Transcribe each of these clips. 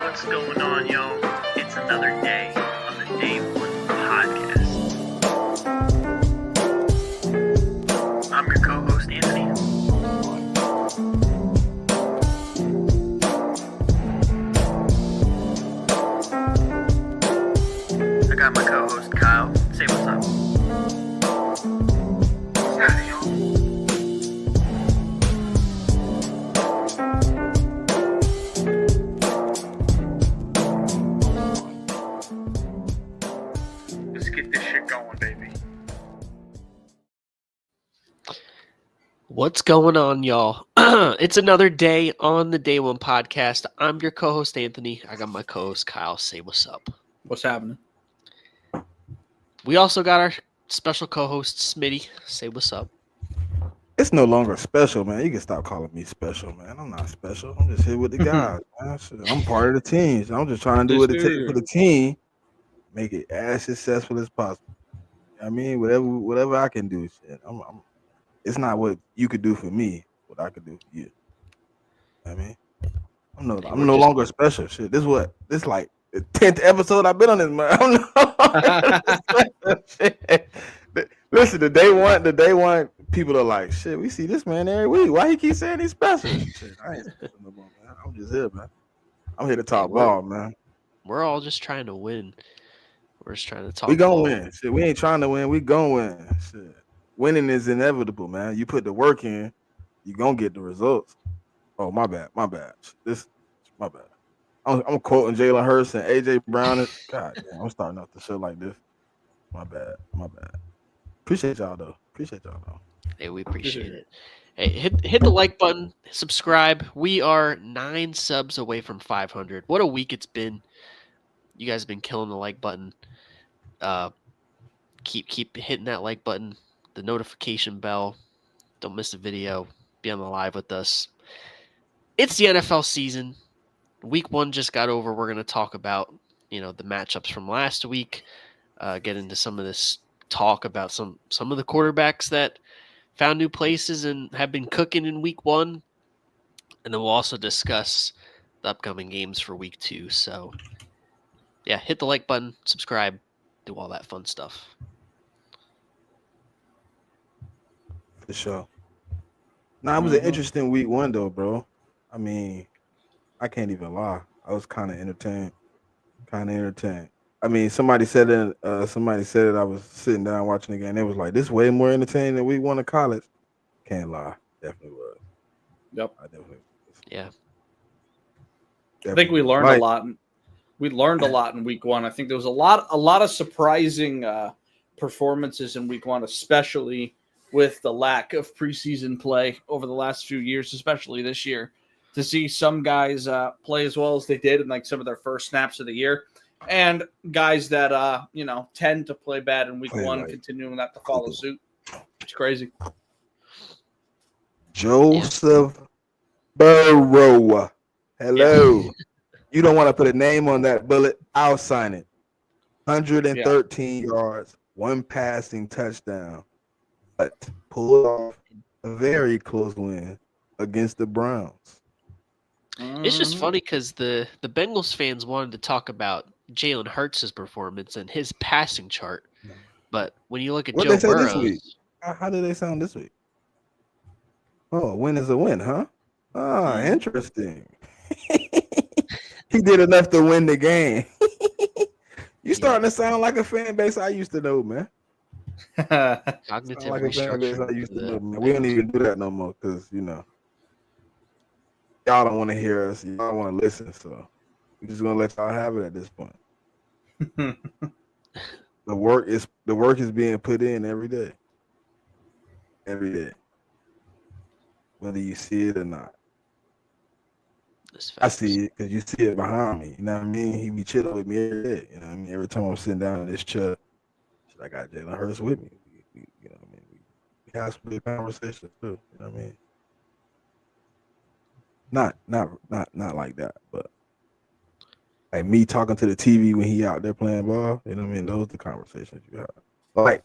What's going on, y'all? It's another day on the Day One podcast. I'm your co-host, Anthony. I got my co-host, Kyle. Say what's up. What's happening, y'all? Let's get this shit going, baby. What's going on, y'all? It's another day on the Day One podcast. I'm your co-host, Anthony. I got my co-host, Kyle. Say what's up. What's happening? We also got our special co-host, Smitty. Say what's up. It's no longer special, man. You can stop calling me special, man. I'm not special. I'm just here with the guys, man. Shit, I'm part of the team. So I'm just trying to do what it takes for the team, make it as successful as possible. I mean, whatever I can do. Shit, it's not what you could do for me, what I could do for you. I mean, I'm no longer special. Shit, this like the 10th episode I've been on this, man. I'm no shit. Listen, the day one people are like, shit, we see this man every week. Why he keep saying he's special? Shit, I ain't special no more, man. I'm just here, man. I'm here to talk ball, man. We're all just trying to win. We're just trying to talk. We gonna ball. win. Shit, we ain't trying to win. We gonna win. Shit. Winning is inevitable, man. You put the work in, you gonna get the results. Oh, my bad. My bad. My bad. I'm quoting Jalen Hurts and AJ Brown. God damn, I'm starting off the show like this. My bad. Appreciate y'all though. Hey, we appreciate it. Hey, hit the like button, subscribe. We are 9 subs away from 500. What a week it's been. You guys have been killing the like button. Keep hitting that like button, the notification bell. Don't miss a video. Be on the live with us. It's the NFL season. Week 1 just got over. We're going to talk about, the matchups from last week. Get into some of this talk about some of the quarterbacks that found new places and have been cooking in week 1. And then we'll also discuss the upcoming games for week 2. So, yeah, hit the like button, subscribe, do all that fun stuff. For sure. Nah, it was an interesting week 1 though, bro. I mean, I can't even lie. I was kind of entertained. I mean, somebody said it. I was sitting down watching the game. They was like, "This way more entertaining than week 1 of college." Can't lie, definitely was. Yep, I definitely was. Yeah, I think we learned a lot. We learned a lot in week 1. I think there was a lot of surprising performances in week 1, especially with the lack of preseason play over the last few years, especially this year. To see some guys play as well as they did in like some of their first snaps of the year, and guys that tend to play bad in week 1, continuing that to follow suit. It's crazy. Joseph Burrow. Hello. Yeah. You don't want to put a name on that bullet. I'll sign it. 113 yards, 1 passing touchdown, but pulled off a very close win against the Browns. It's just funny because the Bengals fans wanted to talk about Jalen Hurts' performance and his passing chart, but when you look at Joe Burrow, this week? How did they sound this week? Oh, a win is a win, huh? Ah, interesting. He did enough to win the game. You starting to sound like a fan base I used to know, man. Cognitive like a fan base I used to know, man. We don't even do that no more because y'all don't want to hear us. Y'all want to listen, so we're just gonna let y'all have it at this point. The work is being put in every day, whether you see it or not. I see it because you see it behind me. You know what I mean? He be chilling with me every day. You know what I mean? Every time I'm sitting down in this chair, I got Jalen Hurts with me. You know what I mean? We have some good conversations too. You know what I mean? Not like that, but like me talking to the TV when he out there playing ball. You know what I mean? Those are the conversations you have. Like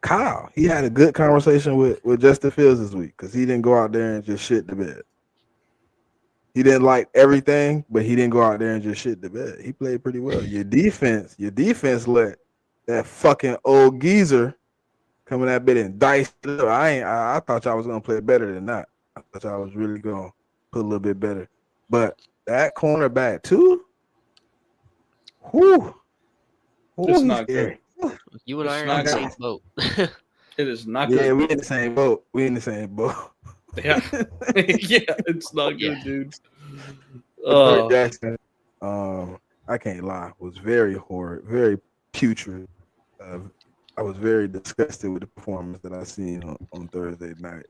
Kyle, he had a good conversation with Justin Fields this week because he didn't go out there and just shit the bed. He didn't like everything, but he didn't go out there and just shit the bed. He played pretty well. Your defense let that fucking old geezer come in that bit and dice. I thought y'all was gonna play better than that. I thought y'all was really gonna put a little bit better. But that cornerback too, whoo, It's not good. You and I are in the same boat. It is not Yeah, good. we in the same boat. Yeah, yeah, it's not good, dude. Jackson, I can't lie, was very horrid, very putrid. I was very disgusted with the performance that I seen on Thursday night.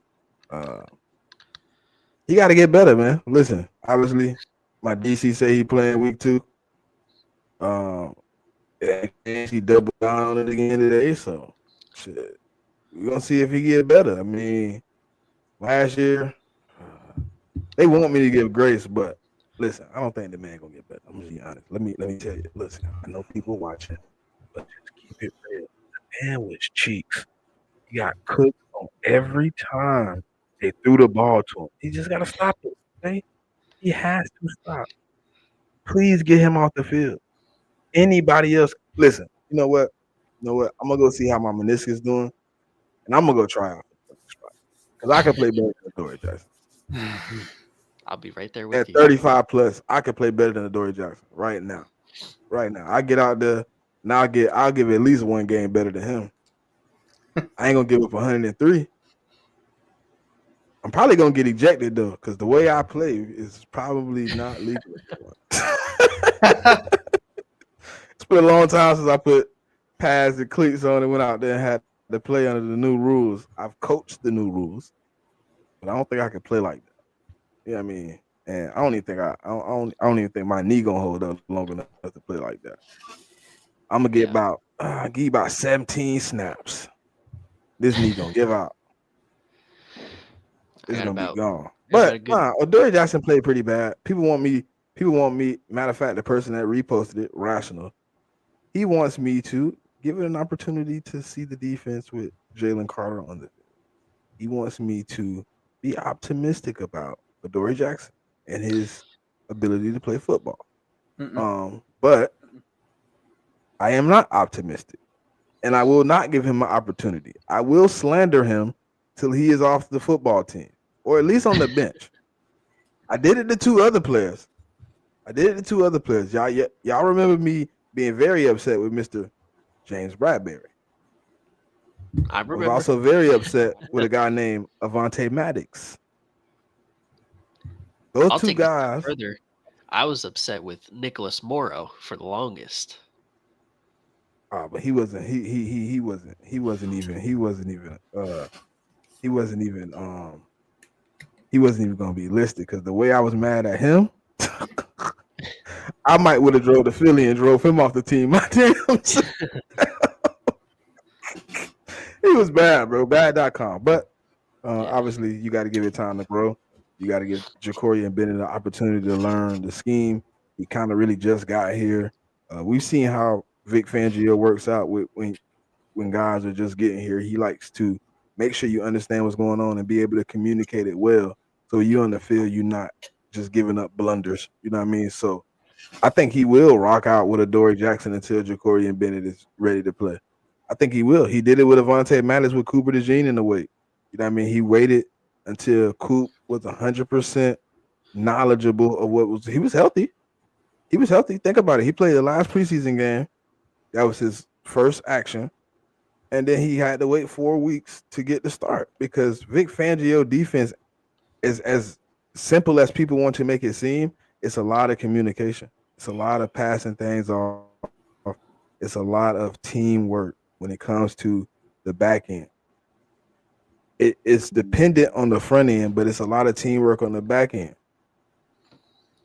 He got to get better, man. Listen, obviously, my DC say he playing week 2. He doubled down on it again today, so shit. We're gonna see if he get better. I mean, last year they want me to give grace, but listen, I don't think the man gonna get better. I'm gonna be honest. Let me tell you. Listen, I know people watching, but just keep it real. The man was cheeks. He got cooked on every time they threw the ball to him. He just gotta stop it. Okay? He has to stop. Please get him off the field. Anybody else? Listen. You know what? I'm gonna go see how my meniscus doing, and I'm gonna go try out because I can play better than Adoree Jackson. I'll be right there with At you. 35 plus, I can play better than Adoree Jackson right now. I get out there and I'll give at least one game better than him. I ain't gonna give up 103. I'm probably gonna get ejected though, because the way I play is probably not legal. It's been a long time since I put pads and cleats on and went out there and had to play under the new rules. I've coached the new rules, but I don't think I can play like that. You know what I mean? And I don't even think I don't even think my knee gonna hold up long enough to play like that. I'm gonna get give you about 17 snaps. This knee gonna give out. It's gonna be gone. But Adoree Jackson played pretty bad. People want me. Matter of fact, the person that reposted it, Rational, he wants me to give it an opportunity to see the defense with Jalen Carter on the field. He wants me to be optimistic about Adoree Jackson and his ability to play football. But I am not optimistic, and I will not give him an opportunity. I will slander him till he is off the football team, or at least on the bench. I did it to 2 other players. Y'all remember me being very upset with Mr. James Bradbury. I remember. I was also very upset with a guy named Avonte Maddox. Those 2 guys. Further, I was upset with Nicholas Morrow for the longest. But he wasn't even gonna be listed, because the way I was mad at him, I might would have drove to Philly and drove him off the team. He was bad, bro. Bad.com. But obviously you got to give it time to grow. You got to give Jacory and Bennett an opportunity to learn the scheme. He kind of really just got here. We've seen how Vic Fangio works out when guys are just getting here. He likes to make sure you understand what's going on and be able to communicate it well. So you're on the field, you're not just giving up blunders. You know what I mean? So I think he will rock out with Adoree Jackson until Jacory and Bennett is ready to play. I think he will. He did it with Avonte Maddox with Cooper DeJean in the weight. You know what I mean? He waited until Coop was 100% knowledgeable of he was healthy. Think about it. He played the last preseason game. That was his first action. And then he had to wait 4 weeks to get the start, because Vic Fangio defense is as simple as people want to make it seem. It's a lot of communication. It's a lot of passing things off. It's a lot of teamwork when it comes to the back end. It's dependent on the front end, but it's a lot of teamwork on the back end.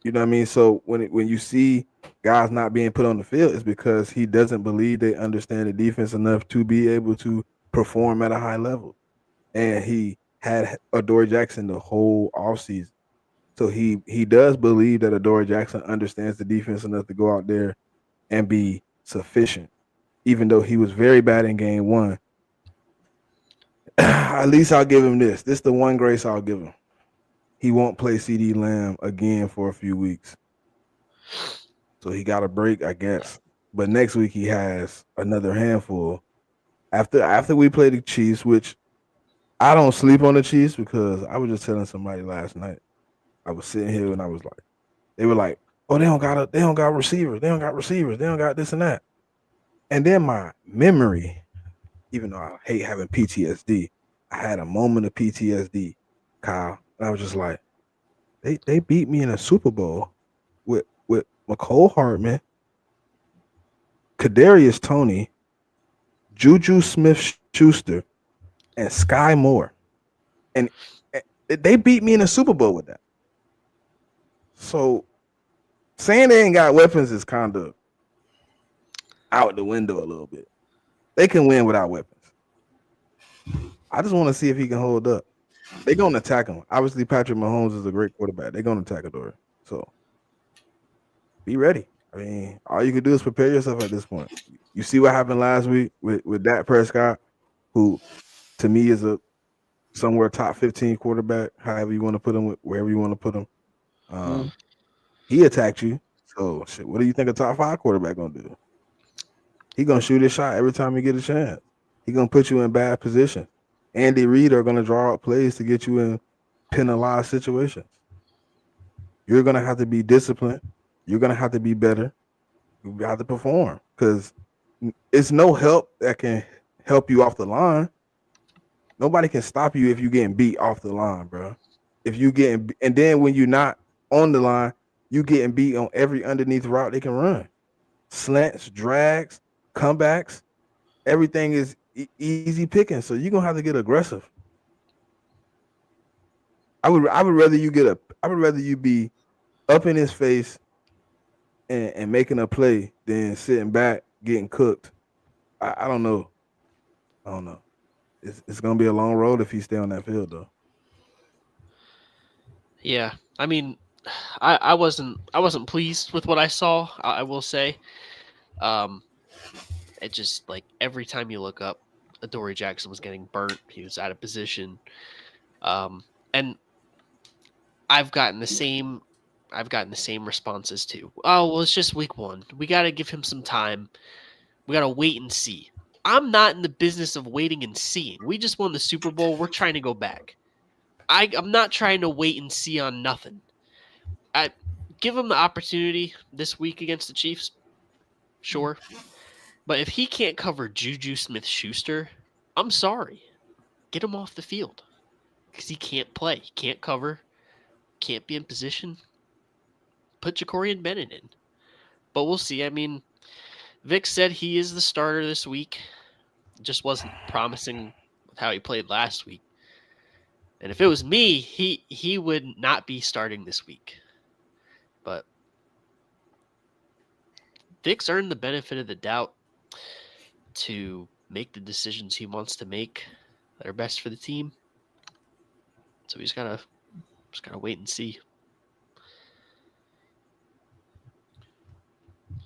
You know what I mean? So when you see guys not being put on the field, it's because he doesn't believe they understand the defense enough to be able to perform at a high level. And he had Adoree Jackson the whole offseason. So he does believe that Adoree Jackson understands the defense enough to go out there and be sufficient, even though he was very bad in game 1. At least I'll give him this. This is the one grace I'll give him. he won't play CD Lamb again for a few weeks. So he got a break, I guess. But next week he has another handful. After we play the Chiefs, which I don't sleep on the Chiefs because I was just telling somebody last night. I was sitting here and I was like, they were like, oh, they don't got receivers, they don't got this and that. And then my memory, even though I hate having PTSD, I had a moment of PTSD, Kyle. And I was just like, they beat me in a Super Bowl with McCole Hardman, Kadarius Toney, Juju Smith-Schuster, and Sky Moore. And they beat me in a Super Bowl with that. So saying they ain't got weapons is kind of out the window a little bit. They can win without weapons. I just want to see if he can hold up. They're going to attack him. Obviously, Patrick Mahomes is a great quarterback. They're going to attack Adore. So be ready. I mean, all you can do is prepare yourself at this point. You see what happened last week with Dak Prescott, who to me is a somewhere top 15 quarterback, however you want to put him, wherever you want to put him. He attacked you. So shit, what do you think a top 5 quarterback gonna do? He gonna shoot his shot every time he get a chance. He gonna put you in bad position. Andy Reid are gonna draw up plays to get you in penalized situations. You're gonna have to be disciplined. You're gonna have to be better. You have to perform because it's no help that can help you off the line. Nobody can stop you if you're getting beat off the line, bro. If you getting, and then when you're not on the line, you getting beat on every underneath route they can run. Slants, drags, comebacks, everything is easy picking. So you're gonna have to get aggressive. I would rather you be up in his face and making a play than sitting back getting cooked. I don't know. It's gonna be a long road if he stay on that field though. Yeah, I mean, I wasn't pleased with what I saw. I will say, it just like every time you look up, Adoree Jackson was getting burnt. He was out of position, and I've gotten the same responses too. Oh well, it's just week 1. We got to give him some time. We got to wait and see. I'm not in the business of waiting and seeing. We just won the Super Bowl. We're trying to go back. I'm not trying to wait and see on nothing. I give him the opportunity this week against the Chiefs, sure. But if he can't cover Juju Smith-Schuster, I'm sorry. Get him off the field because he can't play. He can't cover. Can't be in position. Put Ja'Cory and Bennett in. But we'll see. I mean, Vic said he is the starter this week. Just wasn't promising with how he played last week. And if it was me, he would not be starting this week. But Vic's earned the benefit of the doubt to make the decisions he wants to make that are best for the team. So he's gotta wait and see.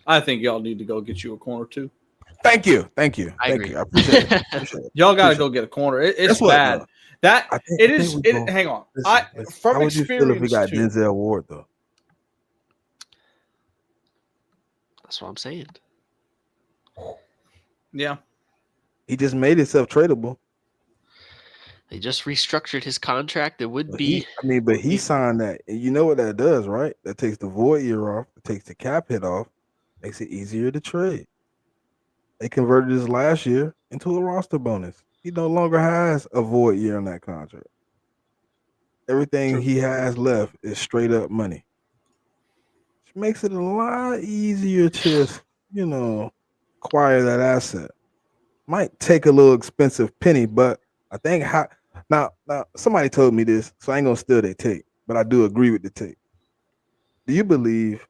I think y'all need to go get you a corner too. Thank you. I agree. I appreciate it. Y'all got to go get a corner. It's bad. Hang on. How would you feel if we got Denzel Ward though? That's what I'm saying. Yeah. He just made himself tradable. They just restructured his contract. It would be. But he signed that. And you know what that does, right? That takes the void year off. It takes the cap hit off. Makes it easier to trade. They converted his last year into a roster bonus. He no longer has a void year on that contract. Everything he has left is straight up money. Which makes it a lot easier to, acquire that asset. Might take a little expensive penny, but I think now somebody told me this, so I ain't gonna steal their take, but I do agree with the take. Do you believe?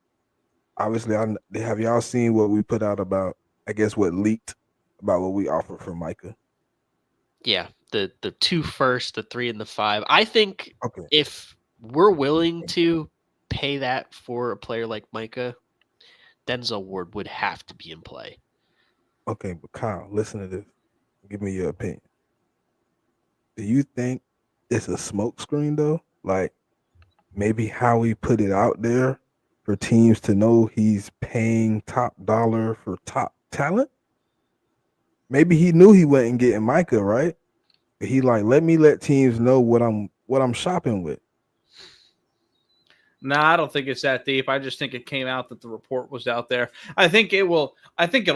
Obviously, have y'all seen what we put out about? I guess what leaked about what we offered for Micah. Yeah, the 2 first, the 3 and the 5. I think if we're willing to pay that for a player like Micah, Denzel Ward would have to be in play. Okay, but Kyle, listen to this. Give me your opinion. Do you think it's a smoke screen though? Like maybe how he put it out there for teams to know he's paying top dollar for top talent. Maybe he knew he wasn't getting Micah, right? He like, let teams know what I'm shopping with. Nah, I don't think it's that deep. I just think it came out that the report was out there. I think it'll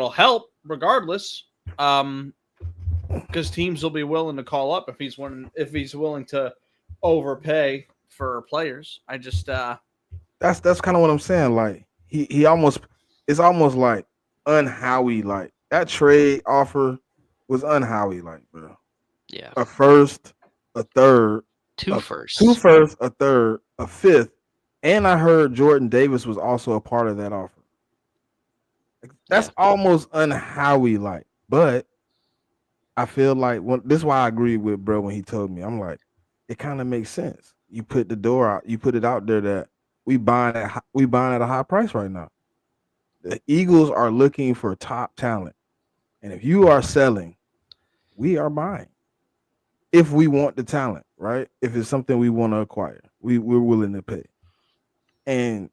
help regardless. Because teams will be willing to call up if he's willing to overpay for players. I just That's kind of what I'm saying. Like he almost it's almost like unhowie like that trade offer was unhowie like, bro. Yeah. A first, a third, Two two firsts, firsts, a third, a fifth, and I heard Jordan Davis was also a part of that offer. That's almost unhowie like, but I feel like this is why I agree with bro when he told me. I'm like, it kind of makes sense. You put it out there that we buying at a high price right now. The Eagles are looking for top talent, and if you are selling, we are buying. If we want the talent, right? If it's something we want to acquire, we're willing to pay. And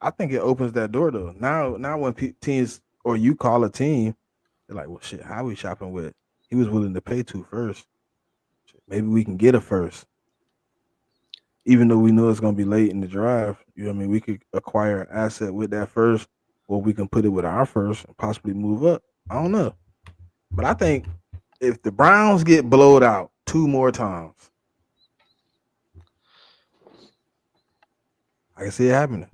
I think it opens that door though. Now when teams or you call a team, they're like, well, shit, how we shopping with? He was willing to pay 2 first. Maybe we can get a first. Even though we know it's going to be late in the draft, you know what I mean? We could acquire an asset with that first, or we can put it with our first and possibly move up. I don't know. But I think if the Browns get blowed out 2 more times, I can see it happening.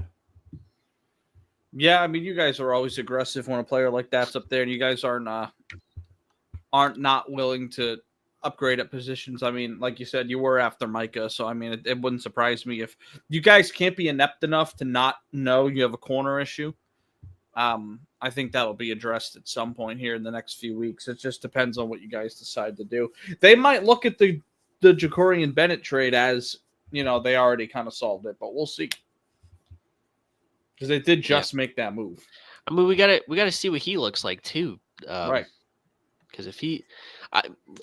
Yeah, I mean, you guys are always aggressive when a player like that's up there, and you guys aren't not willing to upgrade at positions. I mean, like you said, you were after Micah, so I mean, it wouldn't surprise me if you guys can't be inept enough to not know you have a corner issue. I think that'll be addressed at some point here in the next few weeks. It just depends on what you guys decide to do. They might look at the Jacorian Bennett trade as, they already kind of solved it, but we'll see. Because they did just make that move. I mean, we gotta see what he looks like too, right? Because if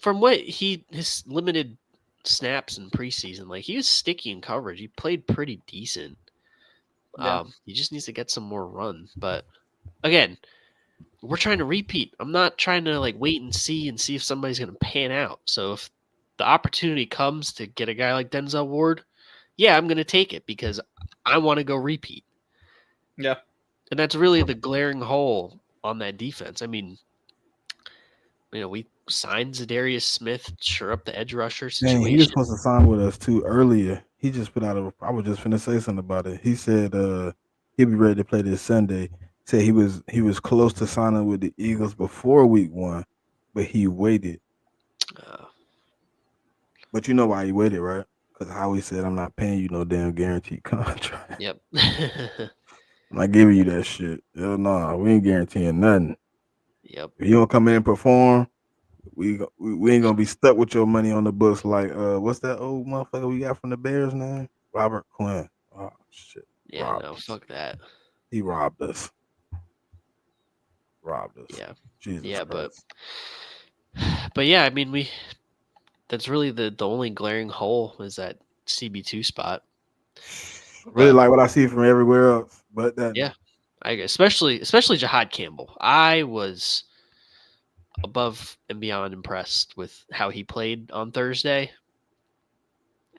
from what his limited snaps in preseason, like he was sticky in coverage. He played pretty decent. Yeah. He just needs to get some more run. But again, we're trying to repeat. I'm not trying to like wait and see if somebody's gonna pan out. So if the opportunity comes to get a guy like Denzel Ward, yeah, I'm gonna take it because I want to go repeat. Yeah. And that's really the glaring hole on that defense. I mean, we signed Zadarius Smith, sure up the edge rusher situation. Dang, he was supposed to sign with us too earlier. He just put out I was just finna say something about it. He said he'll be ready to play this Sunday. Said he was close to signing with the Eagles before week 1, but he waited. But you know why he waited, right? Because Howie said, I'm not paying you no damn guaranteed contract. Yep. I'm not giving you that shit. Hell no, we ain't guaranteeing nothing. Yep. If you don't come in and perform, we ain't gonna be stuck with your money on the books like what's that old motherfucker we got from the Bears name? Robert Quinn. Oh shit. Yeah, no, fuck that. He robbed us. Yeah. Jesus yeah, Christ. but yeah, I mean that's really the only glaring hole is that CB2 spot. Really like what I see from everywhere else. But that especially Jahad Campbell. I was above and beyond impressed with how he played on Thursday,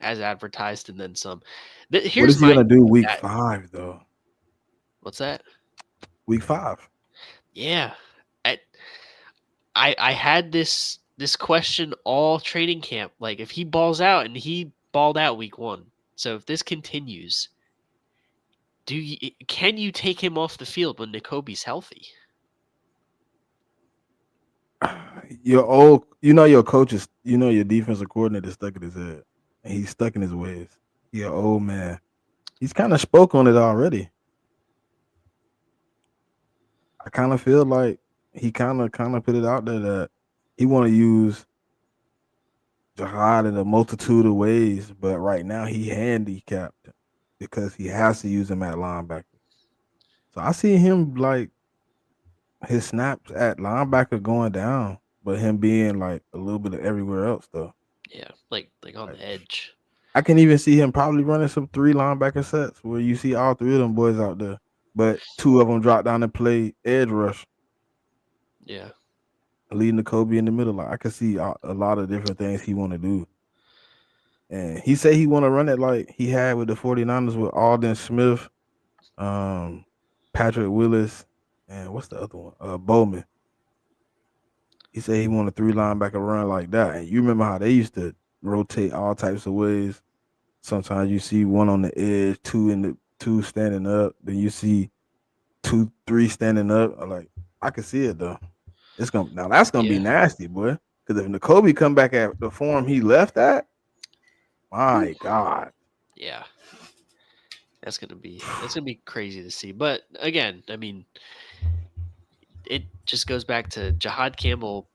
as advertised, and then some. What is he gonna do week 5 though? What's that? Week 5. Yeah, I had this question all training camp. Like if he balls out, and he balled out week 1. So if this continues, can you take him off the field when Nakobe's healthy? Your coach is, your defensive coordinator is stuck in his head, and he's stuck in his ways. You're an old man. He's kind of spoke on it already. I kind of feel like he kind of put it out there that he want to use Jahad in a multitude of ways, but right now he handicapped because he has to use him at linebacker. So I see him like his snaps at linebacker going down, but him being like a little bit of everywhere else though. Yeah, like on the edge. I can even see him probably running some 3 linebacker sets where you see all 3 of them boys out there, but 2 of them drop down and play edge rush, Yeah. leading the Kobe in the middle. Like, I can see a lot of different things he want to do. And he said he want to run it like he had with the 49ers with Alden Smith, Patrick Willis, and what's the other one? Bowman. He said he want a 3 linebacker run like that. And you remember how they used to rotate all types of ways. Sometimes you see 1 on the edge, 2 standing up, then you see 2, 3 standing up. Like, I can see it though. That's gonna be nasty, boy. Because if N'Kobe come back at the form he left at, my God. Yeah. That's gonna be crazy to see. But again, I mean, it just goes back to Jihad Campbell.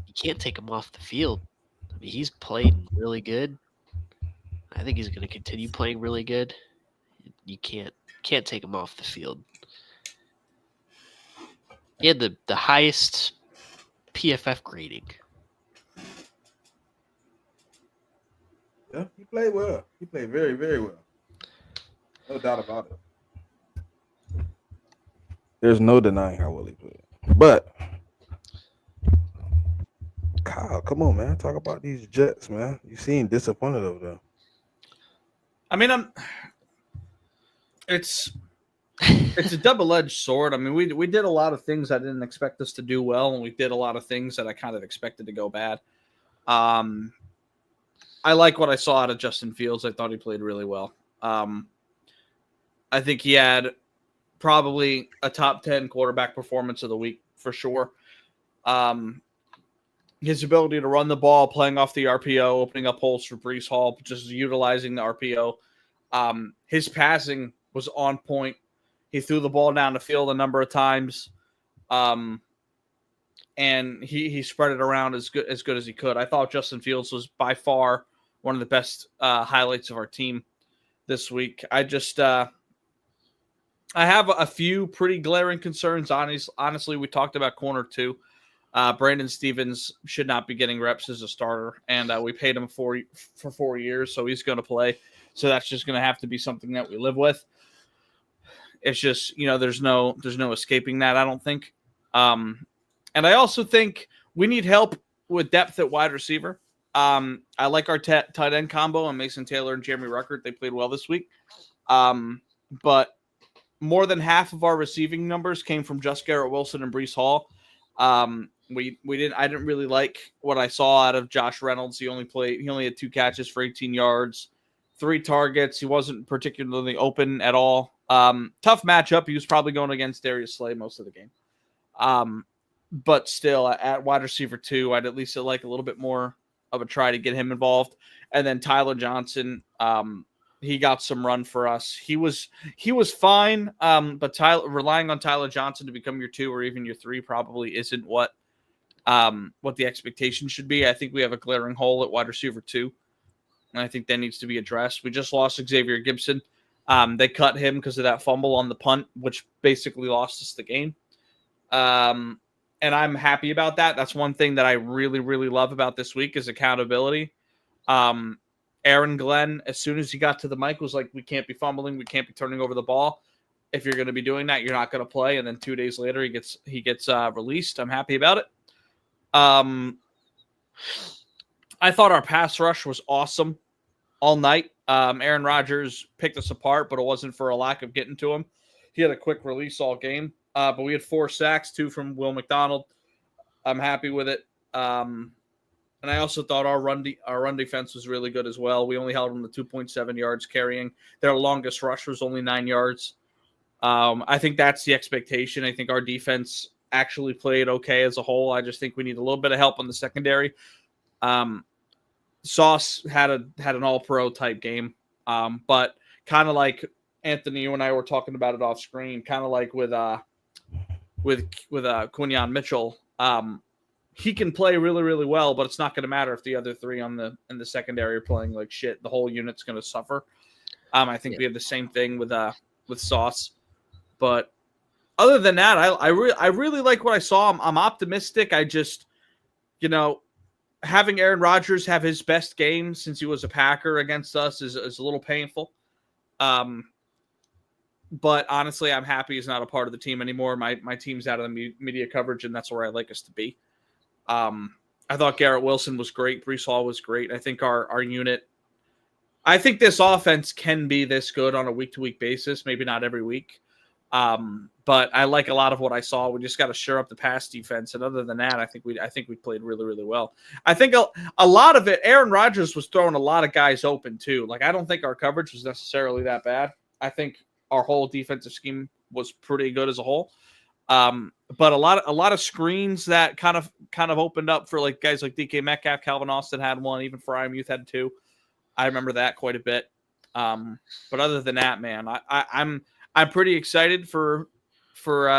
You can't take him off the field. I mean, he's played really good. I think he's going to continue playing really good. You can't take him off the field. He had the highest PFF grading. Yeah, he played well. He played very, very well. No doubt about it. There's no denying how well he played. But Kyle, come on, man. Talk about these Jets, man. You seem disappointed over there. I mean, it's a double-edged sword. I mean, we did a lot of things I didn't expect us to do well, and we did a lot of things that I kind of expected to go bad. I like what I saw out of Justin Fields. I thought he played really well. I think he had probably a top 10 quarterback performance of the week for sure. His ability to run the ball, playing off the RPO, opening up holes for Breece Hall, just utilizing the RPO. His passing was on point. He threw the ball down the field a number of times. And he spread it around as good as he could. I thought Justin Fields was by far one of the best highlights of our team this week. I have a few pretty glaring concerns. Honestly, we talked about corner 2. Brandon Stevens should not be getting reps as a starter, and we paid him for 4 years, so he's going to play. So that's just going to have to be something that we live with. It's just, there's no escaping that, I don't think. And I also think we need help with depth at wide receiver. I like our tight end combo and Mason Taylor and Jeremy Ruckert. They played well this week. But more than half of our receiving numbers came from just Garrett Wilson and Breece Hall. I didn't really like what I saw out of Josh Reynolds. He only had 2 catches for 18 yards, 3 targets. He wasn't particularly open at all. Tough matchup. He was probably going against Darius Slay most of the game. But still, at wide receiver 2, I'd at least like a little bit more of a try to get him involved. And then Tyler Johnson, he got some run for us. He was fine, but relying on Tyler Johnson to become your 2 or even your 3 probably isn't what the expectation should be. I think we have a glaring hole at wide receiver 2, and I think that needs to be addressed. We just lost Xavier Gibson. They cut him because of that fumble on the punt, which basically lost us the game. And I'm happy about that. That's one thing that I really, really love about this week is accountability. Aaron Glenn, as soon as he got to the mic, was like, we can't be fumbling. We can't be turning over the ball. If you're going to be doing that, you're not going to play. And then 2 days later, he gets released. I'm happy about it. I thought our pass rush was awesome all night. Aaron Rodgers picked us apart, but it wasn't for a lack of getting to him. He had a quick release all game. But we had 4 sacks, 2 from Will McDonald. I'm happy with it. And I also thought our run defense was really good as well. We only held them to 2.7 yards carrying. Their longest rush was only 9 yards. I think that's the expectation. I think our defense actually played okay as a whole. I just think we need a little bit of help on the secondary. Sauce had an all-pro type game, but kind of like Anthony, you and I were talking about it off screen, kind of like with Quinyon Mitchell. He can play really, really well, but it's not going to matter if the other 3 in the secondary are playing like shit. The whole unit's going to suffer. I think we have the same thing with Sauce. But other than that, I really like what I saw. I'm optimistic. I just, having Aaron Rodgers have his best game since he was a Packer against us is a little painful. But honestly, I'm happy he's not a part of the team anymore. My team's out of the media coverage, and that's where I like us to be. I thought Garrett Wilson was great. Breece Hall was great. I think our unit – I think this offense can be this good on a week-to-week basis, maybe not every week. But I like a lot of what I saw. We just got to shore up the pass defense. And other than that, I think we played really, really well. I think a lot of it, Aaron Rodgers was throwing a lot of guys open too. Like, I don't think our coverage was necessarily that bad. I think our whole defensive scheme was pretty good as a whole. But a lot of screens that kind of opened up for like guys like DK Metcalf, Calvin Austin had one, even Youth had two. I remember that quite a bit. But other than that, man, I'm pretty excited for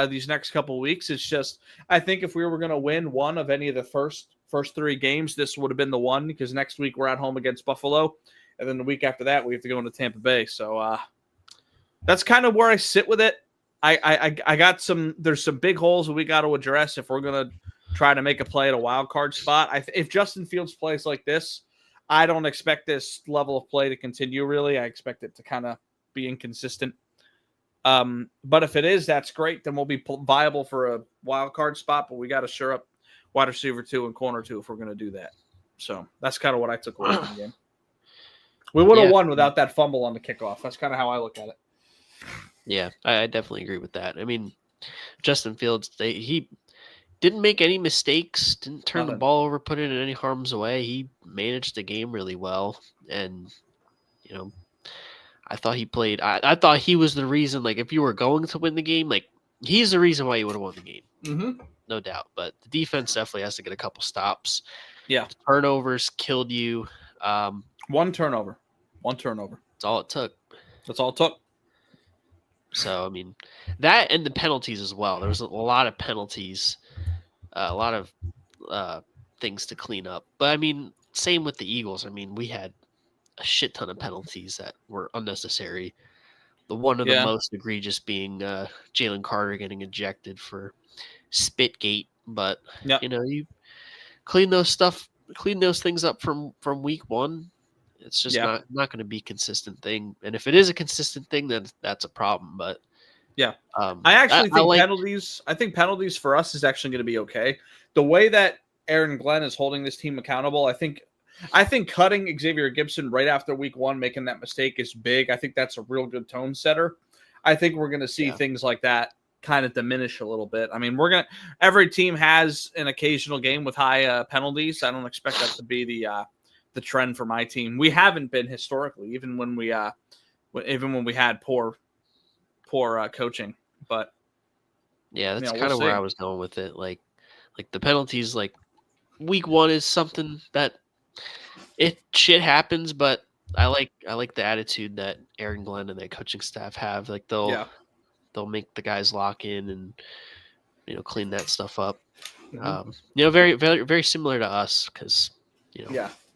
these next couple of weeks. It's just, I think if we were going to win one of any of the first 3 games, this would have been the one, because next week we're at home against Buffalo, and then the week after that we have to go into Tampa Bay. So that's kind of where I sit with it. I got there's some big holes that we got to address if we're going to try to make a play at a wild card spot. If Justin Fields plays like this, I don't expect this level of play to continue, really. I expect it to kind of be inconsistent. But if it is, that's great. Then we'll be viable for a wild card spot, but we got to shore up wide receiver 2 and corner 2 if we're going to do that. So that's kind of what I took away from the game. We would have won without that fumble on the kickoff. That's kind of how I look at it. Yeah, I definitely agree with that. I mean, Justin Fields, he didn't make any mistakes, didn't turn the ball over, put it in any harm's way. He managed the game really well. And, I thought he played. I thought he was the reason, like, if you were going to win the game, like, he's the reason why you would have won the game. Mm-hmm. No doubt. But the defense definitely has to get a couple stops. Yeah. The turnovers killed you. One turnover. That's all it took. So, I mean, that and the penalties as well. There was a lot of penalties, a lot of things to clean up. But, I mean, same with the Eagles. I mean, we had a shit ton of penalties that were unnecessary. The one of the most egregious being Jalen Carter getting ejected for Spitgate. But, you clean those things up from week 1. It's just not going to be a consistent thing. And if it is a consistent thing, then that's a problem. But I actually think penalties. I think penalties for us is actually going to be okay. The way that Aaron Glenn is holding this team accountable, I think cutting Xavier Gibson right after week 1, making that mistake, is big. I think that's a real good tone setter. I think we're going to see things like that kind of diminish a little bit. I mean, every team has an occasional game with high penalties. I don't expect that to be the trend for my team. We haven't been historically, even when we had poor coaching. But yeah, that's kind of where I was going with it. Like the penalties, like week 1 is something that shit happens, but I like the attitude that Aaron Glenn and their coaching staff have. Like they'll make the guys lock in and clean that stuff up. Mm-hmm. Very, very, very similar to us, because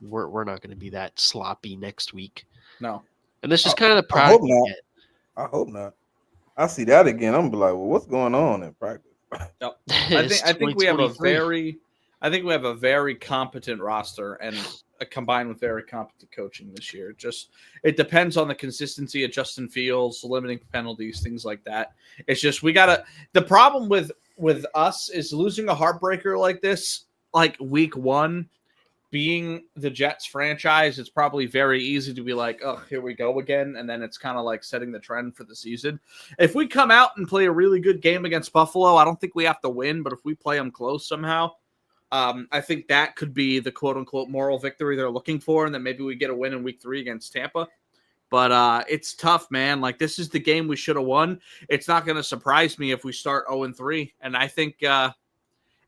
we're not going to be that sloppy next week. No, and that's just kind of the product. I hope not. I see that again. I'm gonna be like, well, what's going on in practice? No. I think we have a very competent roster, and combined with very competent coaching this year. It depends on the consistency of Justin Fields, limiting penalties, things like that. It's just the problem with us is losing a heartbreaker like this, like week 1. Being the Jets franchise, it's probably very easy to be like, oh, here we go again. And then it's kind of like setting the trend for the season. If we come out and play a really good game against Buffalo, I don't think we have to win, but if we play them close somehow, I think that could be the quote unquote moral victory they're looking for. And then maybe we get a win in week 3 against Tampa. But it's tough, man. Like, this is the game we should have won. It's not going to surprise me if we start 0-3. And I think,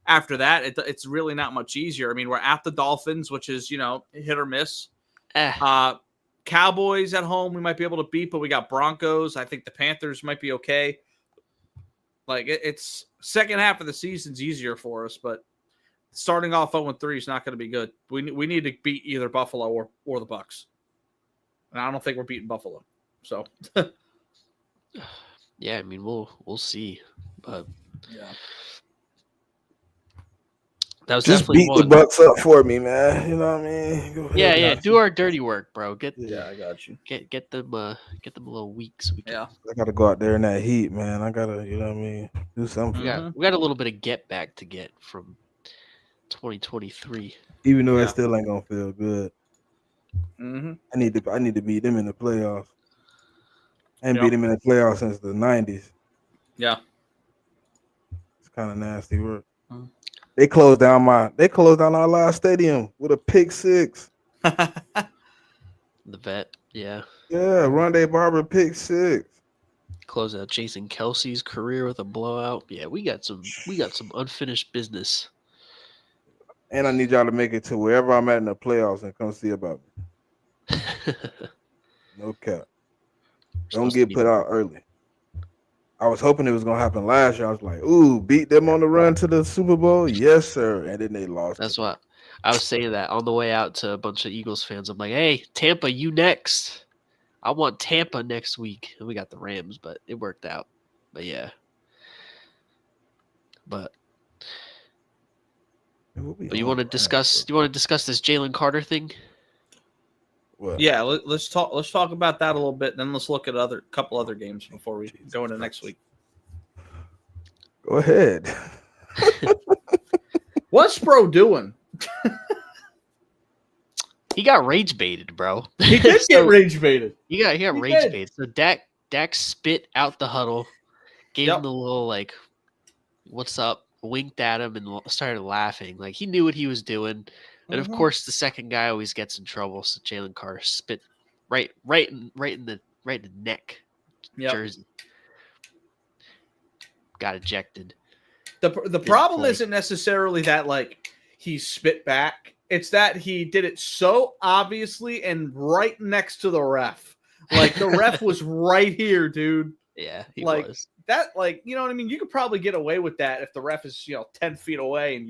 after that, it's really not much easier. I mean, we're at the Dolphins, which is, hit or miss. Cowboys at home, we might be able to beat, but we got Broncos. I think the Panthers might be okay. Like, it's second half of the season's easier for us, but starting off 0-3 is not going to be good. We need to beat either Buffalo or the Bucs. And I don't think we're beating Buffalo. So, yeah, I mean, we'll see. But yeah. That was Just definitely beat the one. Bucks up for me, man. You know what I mean? Go ahead. Yeah. Do our dirty work, bro. Get I got you. get them a little weak so we can. Yeah. I gotta go out there in that heat, man. I gotta, you know what I mean, do something. We got a little bit of get back to get from 2023. Even though it still ain't gonna feel good. Mm-hmm. I need to beat them in the playoffs. I ain't beat them in the playoffs since the 90s. Yeah. It's kind of nasty work. They closed down our last stadium with a pick six. The vet, yeah. Yeah, Rondé Barber pick six. Close out Jason Kelsey's career with a blowout. Yeah, we got some unfinished business. And I need y'all to make it to wherever I'm at in the playoffs and come see about me. No cap. Don't get put out early. I was hoping it was gonna happen last year. I was like, ooh, beat them on the run to the Super Bowl. Yes, sir. And then they lost. That's what I was saying that on the way out to a bunch of Eagles fans. I'm like, hey, Tampa, you next. I want Tampa next week. And we got the Rams, but it worked out. But yeah. But you want to discuss this Jalen Carter thing? What? Yeah, let's talk about that a little bit. Then let's look at couple other games before we go into next week. Go ahead. What's bro doing? He got rage baited, bro. He did get rage baited. He got rage baited. So Dak spit out the huddle, gave him the little like, "What's up?" Winked at him and started laughing. Like he knew what he was doing. And of course, the second guy always gets in trouble. So Jalen Carter spit right in the neck jersey. Got ejected. The problem isn't necessarily that like he spit back. It's that he did it so obviously and right next to the ref. Like the ref was right here, dude. Yeah, he like was. That. Like, you know what I mean? You could probably get away with that if the ref is 10 feet away and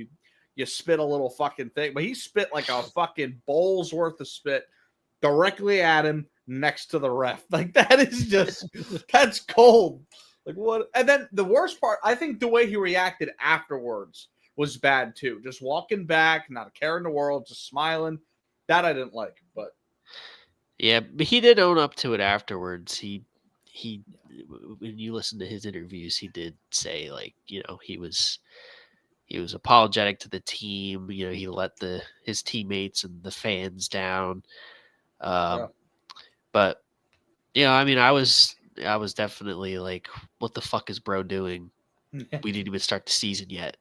you spit a little fucking thing. But he spit like a fucking bowl's worth of spit directly at him next to the ref. Like that is just that's cold. Like what? And then the worst part, I think the way he reacted afterwards was bad too. Just walking back, not a care in the world, just smiling. That I didn't like. But yeah, but he did own up to it afterwards. He when you listen to his interviews, he did say like, he was apologetic to the team. He let his teammates and the fans down. But I mean, I was definitely like, what the fuck is bro doing? We didn't even start the season yet.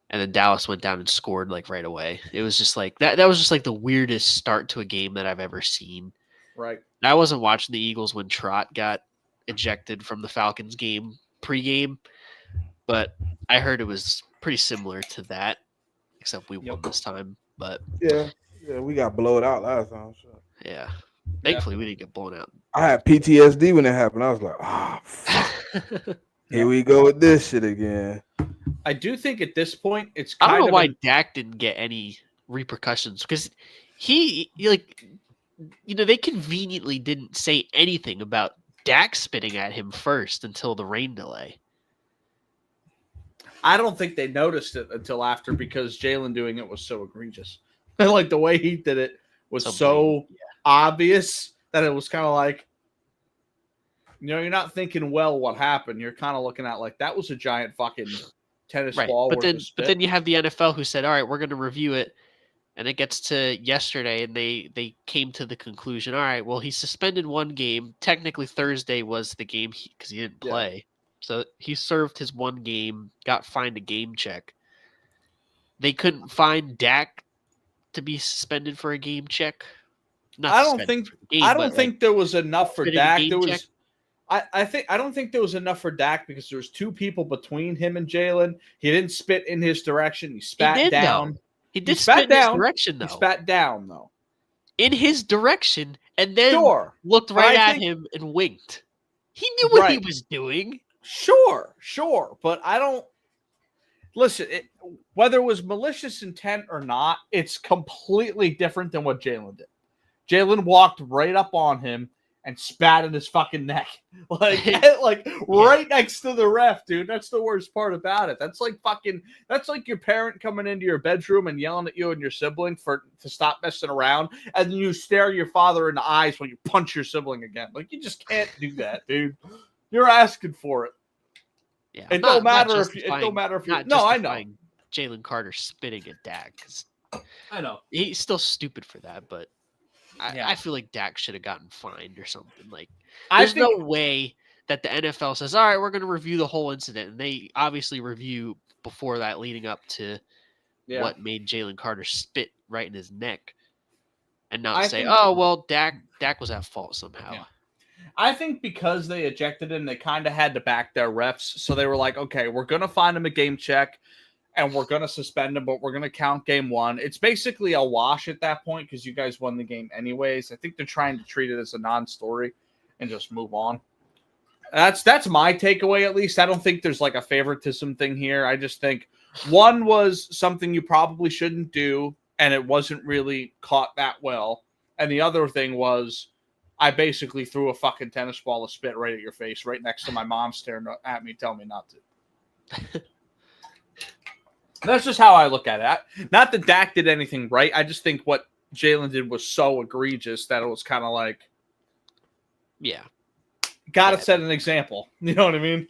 And then Dallas went down and scored like right away. It was just like that was just like the weirdest start to a game that I've ever seen. Right. I wasn't watching the Eagles when Trot got ejected from the Falcons game pregame, but I heard it was pretty similar to that, except we won this time. But yeah, we got blown out last time. Sure. Yeah. Thankfully, we didn't get blown out. I had PTSD when it happened. I was like, fuck. Here we go with this shit again. I do think at this point, it's I don't know why Dak didn't get any repercussions, because they conveniently didn't say anything about Dak spitting at him first until the rain delay. I don't think they noticed it until after, because Jalen doing it was so egregious. Like the way he did it was so obvious that it was kind of like, you're not thinking, well, what happened? You're kind of looking at like, that was a giant fucking tennis ball. But then you have the NFL who said, all right, we're going to review it. And it gets to yesterday, and they came to the conclusion, all right, well, he suspended one game. Technically, Thursday was the game because he didn't play. Yeah. So he served his one game, got fined a game check. They couldn't find Dak to be suspended for a game check. I don't think there was enough for Dak. I don't think there was enough for Dak because there was two people between him and Jalen. He didn't spit in his direction. He spat down. He did spit in his direction, though. He spat down, though. In his direction, and then looked right at him and winked. He knew what he was doing. Sure. But I don't... Listen, whether it was malicious intent or not, it's completely different than what Jalen did. Jalen walked right up on him and spat in his fucking neck. Like right next to the ref, dude. That's the worst part about it. That's like your parent coming into your bedroom and yelling at you and your sibling to stop messing around, and then you stare your father in the eyes when you punch your sibling again. Like, you just can't do that, dude. You're asking for it. Yeah, It don't matter if you. No, I know. Jalen Carter spitting at Dak, because I know he's still stupid for that, but I feel like Dak should have gotten fined or something. Like, there's no way that the NFL says, all right, we're going to review the whole incident. And they obviously review before that, leading up to what made Jalen Carter spit right in his neck, and not say, oh, well, Dak was at fault somehow. Yeah. I think because they ejected him, they kind of had to back their refs. So they were like, okay, we're going to find him a game check, and we're going to suspend him, but we're going to count game one. It's basically a wash at that point because you guys won the game anyways. I think they're trying to treat it as a non-story and just move on. That's my takeaway, at least. I don't think there's like a favoritism thing here. I just think one was something you probably shouldn't do, and it wasn't really caught that well. And the other thing was I basically threw a fucking tennis ball of spit right at your face, right next to my mom staring at me, telling me not to. That's just how I look at it. Not that Dak did anything right. I just think what Jalen did was so egregious that it was kind of like, gotta set an example. You know what I mean?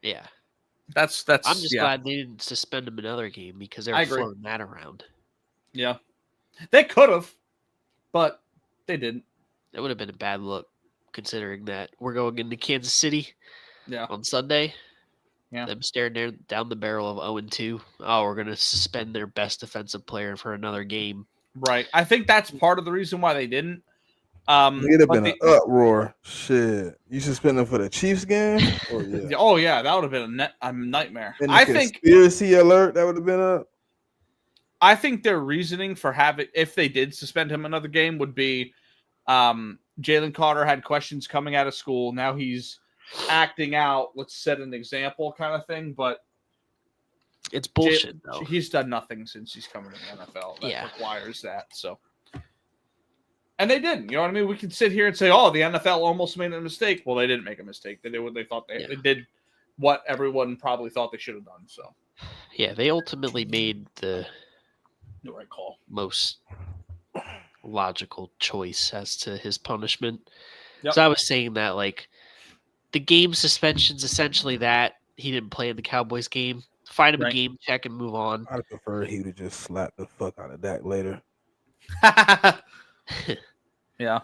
Yeah. That's. I'm just glad they didn't suspend him another game because they were floating that around. Yeah, they could have, but they didn't. That would have been a bad look, considering that we're going into Kansas City on Sunday. Yeah. Them staring down the barrel of 0-2. Oh, we're going to suspend their best defensive player for another game. Right. I think that's part of the reason why they didn't. It'd have been an uproar. Shit. You suspend them for the Chiefs game? Oh, yeah. That would have been a nightmare. And I think conspiracy alert, that would have been up. I think their reasoning for if they did suspend him another game would be Jalen Carter had questions coming out of school. Now he's acting out, let's set an example kind of thing, but it's bullshit though. He's done nothing since he's coming to the NFL that requires that. So, and they didn't. You know what I mean? We can sit here and say, "Oh, the NFL almost made a mistake." Well, they didn't make a mistake. They did what they thought they did. What everyone probably thought they should have done. So, yeah, they ultimately made the right call, most logical choice as to his punishment. Yep. So I was saying that like the game suspension's essentially that he didn't play in the Cowboys game. Find him a game check and move on. I'd prefer he would just slap the fuck out of Dak later. Yeah.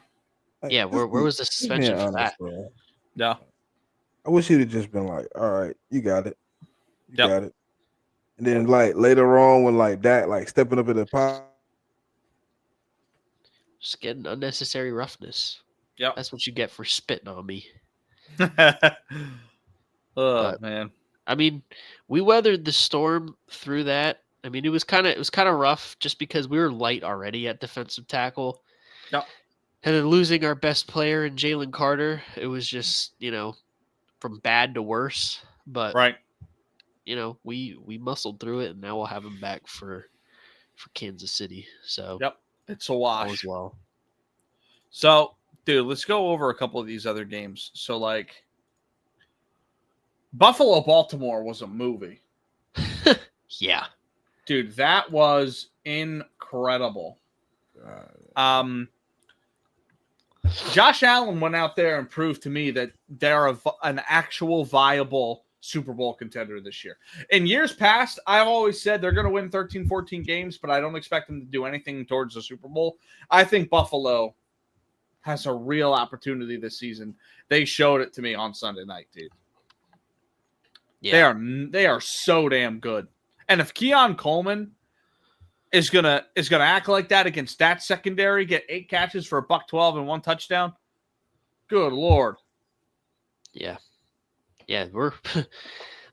Yeah, where was the suspension for that? Bro. Yeah. I wish he'd have just been like, all right, you got it. You got it. And then like later on when like Dak like stepping up in the pocket. Just getting unnecessary roughness. Yeah. That's what you get for spitting on me. Man. I mean, we weathered the storm through that. I mean, it was kind of rough just because we were light already at defensive tackle. Yep. And then losing our best player in Jalen Carter, it was just, from bad to worse. But we muscled through it, and now we'll have him back for Kansas City. So it's a wash as well. So, dude, let's go over a couple of these other games. So, like, Buffalo-Baltimore was a movie. Yeah. Dude, that was incredible. Josh Allen went out there and proved to me that they're an actual viable Super Bowl contender this year. In years past, I've always said they're going to win 13, 14 games, but I don't expect them to do anything towards the Super Bowl. I think Buffalo has a real opportunity this season. They showed it to me on Sunday night, dude. Yeah. They are so damn good. And if Keon Coleman is gonna act like that against that secondary, get 8 catches for $112 and 1 touchdown, good Lord. Yeah. Yeah, we're the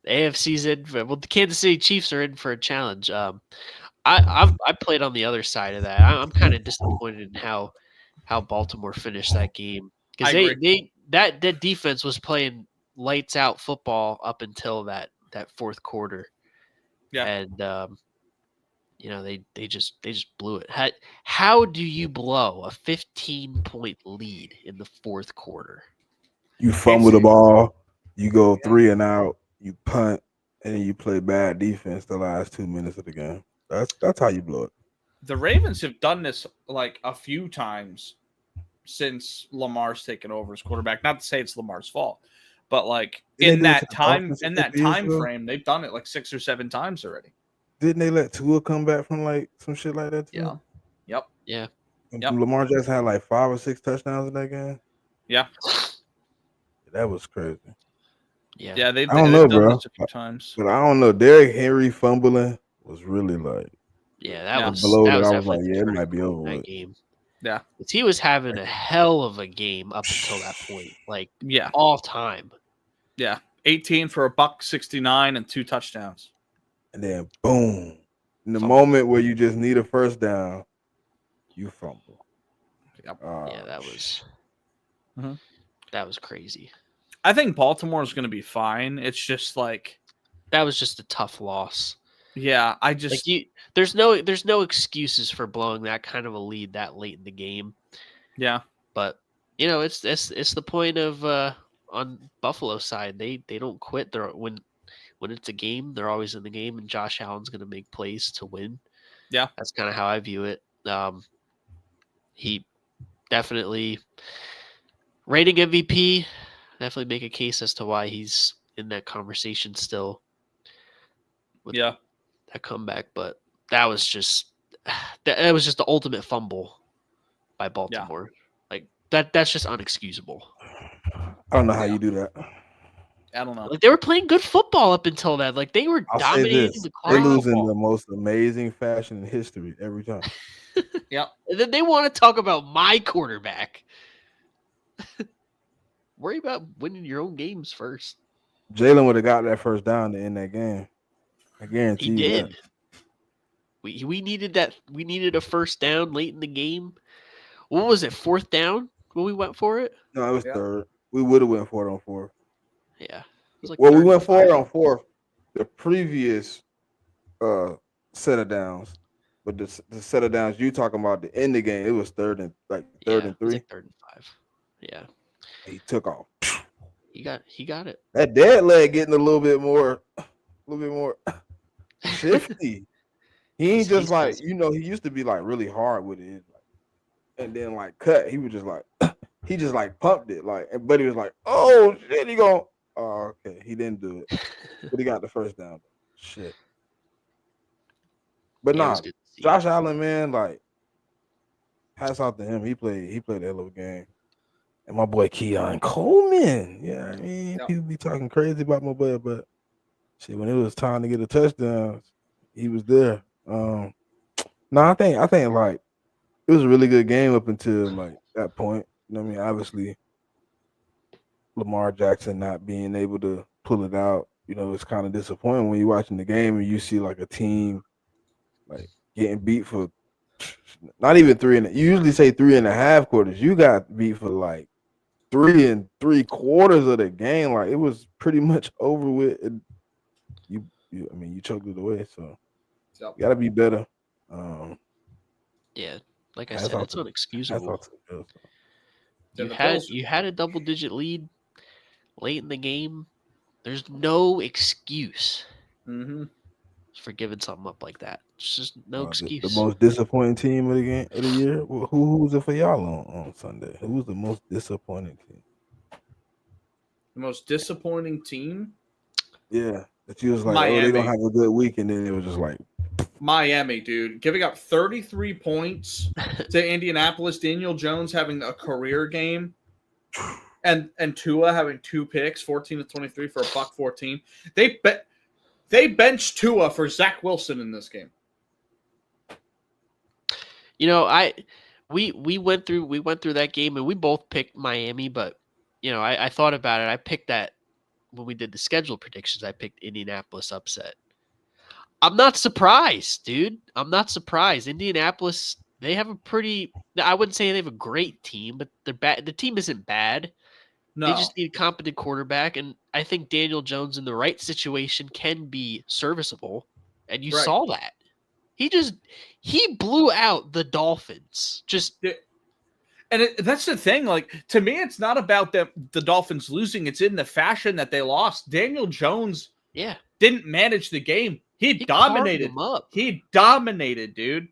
AFC's in. Well, the Kansas City Chiefs are in for a challenge. I played on the other side of that. I'm kind of disappointed in how Baltimore finished that game because that defense was playing lights out football up until that fourth quarter. Yeah, and they just blew it. How do you blow a 15-point lead in the fourth quarter? You fumble the ball, you go 3 and out, you punt, and then you play bad defense the last 2 minutes of the game. That's how you blow it. The Ravens have done this like a few times since Lamar's taken over as quarterback. Not to say it's Lamar's fault, but like in that time frame, they've done it like 6 or 7 times already. Didn't they let Tua come back from like some shit like that too? Yeah. Yep. Yeah. And Lamar Jackson had like 5 or 6 touchdowns in that game. Yeah. That was crazy. Yeah. I don't know, bro. This a few times. But I don't know. Derrick Henry fumbling was really like. Yeah, that was below that was I was like, yeah, it might be over that with. game. Yeah. He was having a hell of a game up until that point. Like, all time. Yeah. 18 for $169 and 2 touchdowns. And then boom. In the moment where you just need a first down, you fumble. Yep. That was crazy. I think Baltimore is going to be fine. It's just like that was just a tough loss. Yeah, I just there's no excuses for blowing that kind of a lead that late in the game. Yeah, but it's the point of on Buffalo's side, they don't quit. They're when it's a game, they're always in the game, and Josh Allen's going to make plays to win. Yeah, that's kind of how I view it. He definitely rating MVP. Definitely make a case as to why he's in that conversation still. That comeback, but that was just the ultimate fumble by Baltimore. Like that's just unexcusable. I don't know how you do that. I don't know. Like they were playing good football up until that. Like they were dominating the clock. They lose in the most amazing fashion in history every time. Yep. And then they want to talk about my quarterback. Worry about winning your own games first. Jalen would have got that first down to end that game. I guarantee you. He did. That. We needed that. We needed a first down late in the game. What was it? 4th down when we went for it? No, it was 3rd. We would have went for it on 4th. Yeah. It was like we went for it on 4th. The previous set of downs, but the set of downs you talking about to end the game, it was 3rd and 3. It was like 3rd and 5. Yeah. He took off. He got it. That dead leg getting a little bit more shifty. He ain't just like, he used to be like really hard with it. And then like cut. He was just like he just like pumped it. Like, but he was like, oh shit, okay. He didn't do it. But he got the first down. Shit. But Josh Allen, man, like hats off to him. He played a hell of a game. And my boy Keon Coleman. Yeah, I mean, people be talking crazy about my boy, but shit, when it was time to get a touchdown, he was there. I think like it was a really good game up until like that point. You know what I mean? Obviously, Lamar Jackson not being able to pull it out, it's kind of disappointing when you're watching the game and you see like a team like getting beat for not even 3 and you usually say 3.5 quarters. You got beat for like 3 3/4 of the game. Like it was pretty much over with. And you choked it away. So you gotta be better. Yeah, like I said, it's unexcusable. You had a double-digit lead late in the game. There's no excuse for giving something up like that. It's just no excuse. The most disappointing team of the game of the year. Who was it for y'all on Sunday? Who was the most disappointing team? The most disappointing team? Yeah, that you was like, Miami. They don't have a good week, and then it was just like Miami, dude, giving up 33 points to Indianapolis. Daniel Jones having a career game, and Tua having 2 picks, 14 to 23 for $114. They benched Tua for Zach Wilson in this game. We went through that game and we both picked Miami, but I thought about it. I picked that when we did the schedule predictions. I picked Indianapolis upset. I'm not surprised, dude. I'm not surprised. Indianapolis, they have I wouldn't say they have a great team, but they're bad. The team isn't bad. No. They just need a competent quarterback, and I think Daniel Jones in the right situation can be serviceable, and you saw that. He blew out the Dolphins. That's the thing. Like, to me, it's not about the Dolphins losing. It's in the fashion that they lost. Daniel Jones didn't manage the game. He dominated. Them up. He dominated, dude.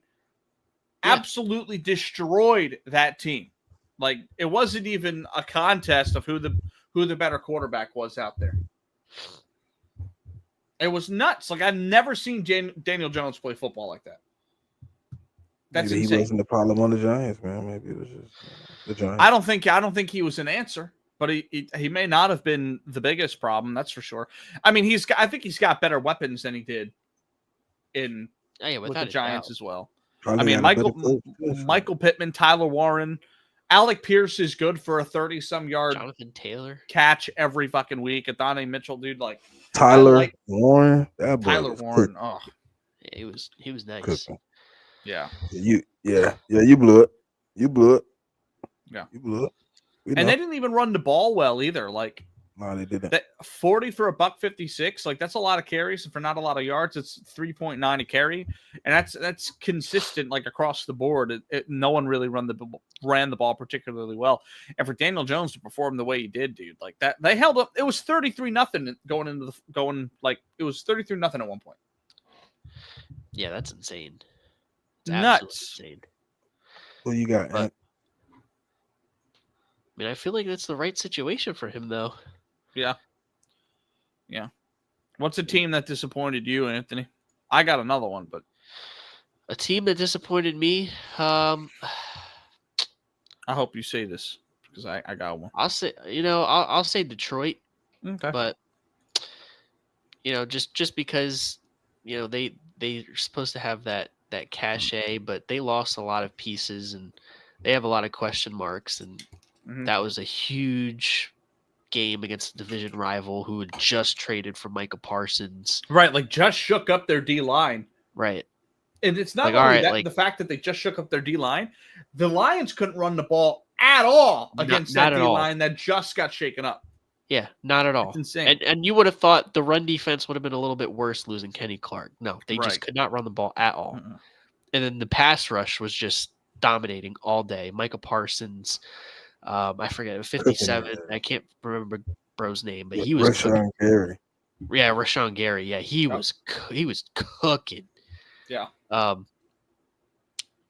Yeah. Absolutely destroyed that team. Like, it wasn't even a contest of who the better quarterback was out there. It was nuts. Like, I've never seen Daniel Jones play football like that. That's Maybe insane. He wasn't the problem on the Giants, man. Maybe it was just the Giants. I don't think he was an answer, but he may not have been the biggest problem. That's for sure. I mean, I think he's got better weapons than he did with the Giants as well. Probably I mean, Michael Pittman, Tyler Warren, Alec Pierce is good for a 30-some yard Jonathan Taylor catch every fucking week. Adonai Mitchell, dude, like Tyler Warren. Tyler Warren. Oh, yeah, he was nice. Cooking. Yeah. You blew it. You blew it. Yeah. You blew it. And they didn't even run the ball well either. Like, no, they didn't. 40 for $156. Like, that's a lot of carries, and for not a lot of yards, it's 3.9 a carry, and that's consistent like across the board. No one really ran the ball particularly well, and for Daniel Jones to perform the way he did, dude, like that, they held up. It was 33-0 it was 33-0 at one point. Yeah, that's insane. It's nuts. Insane. What you got? I mean, I feel like that's the right situation for him, though. Yeah. Yeah. What's a team that disappointed you, Anthony? I got another one, but a team that disappointed me. I hope you say this because I got one. I'll say Detroit. Okay. But just because they're supposed to have that cachet, but they lost a lot of pieces and they have a lot of question marks, and that was a huge game against a division rival who had just traded for Micah Parsons. Right, like just shook up their D line. Right. And it's not only the fact that they just shook up their D line. The Lions couldn't run the ball at all against that D line that just got shaken up. Yeah, not at all. It's insane. And you would have thought the run defense would have been a little bit worse losing Kenny Clark. No, they just could not run the ball at all. And then the pass rush was just dominating all day. Micah Parsons, I forget, 57. I can't remember bro's name, but he was Rashawn Gary. Yeah, Rashawn Gary. Yeah, he was cooking. Yeah.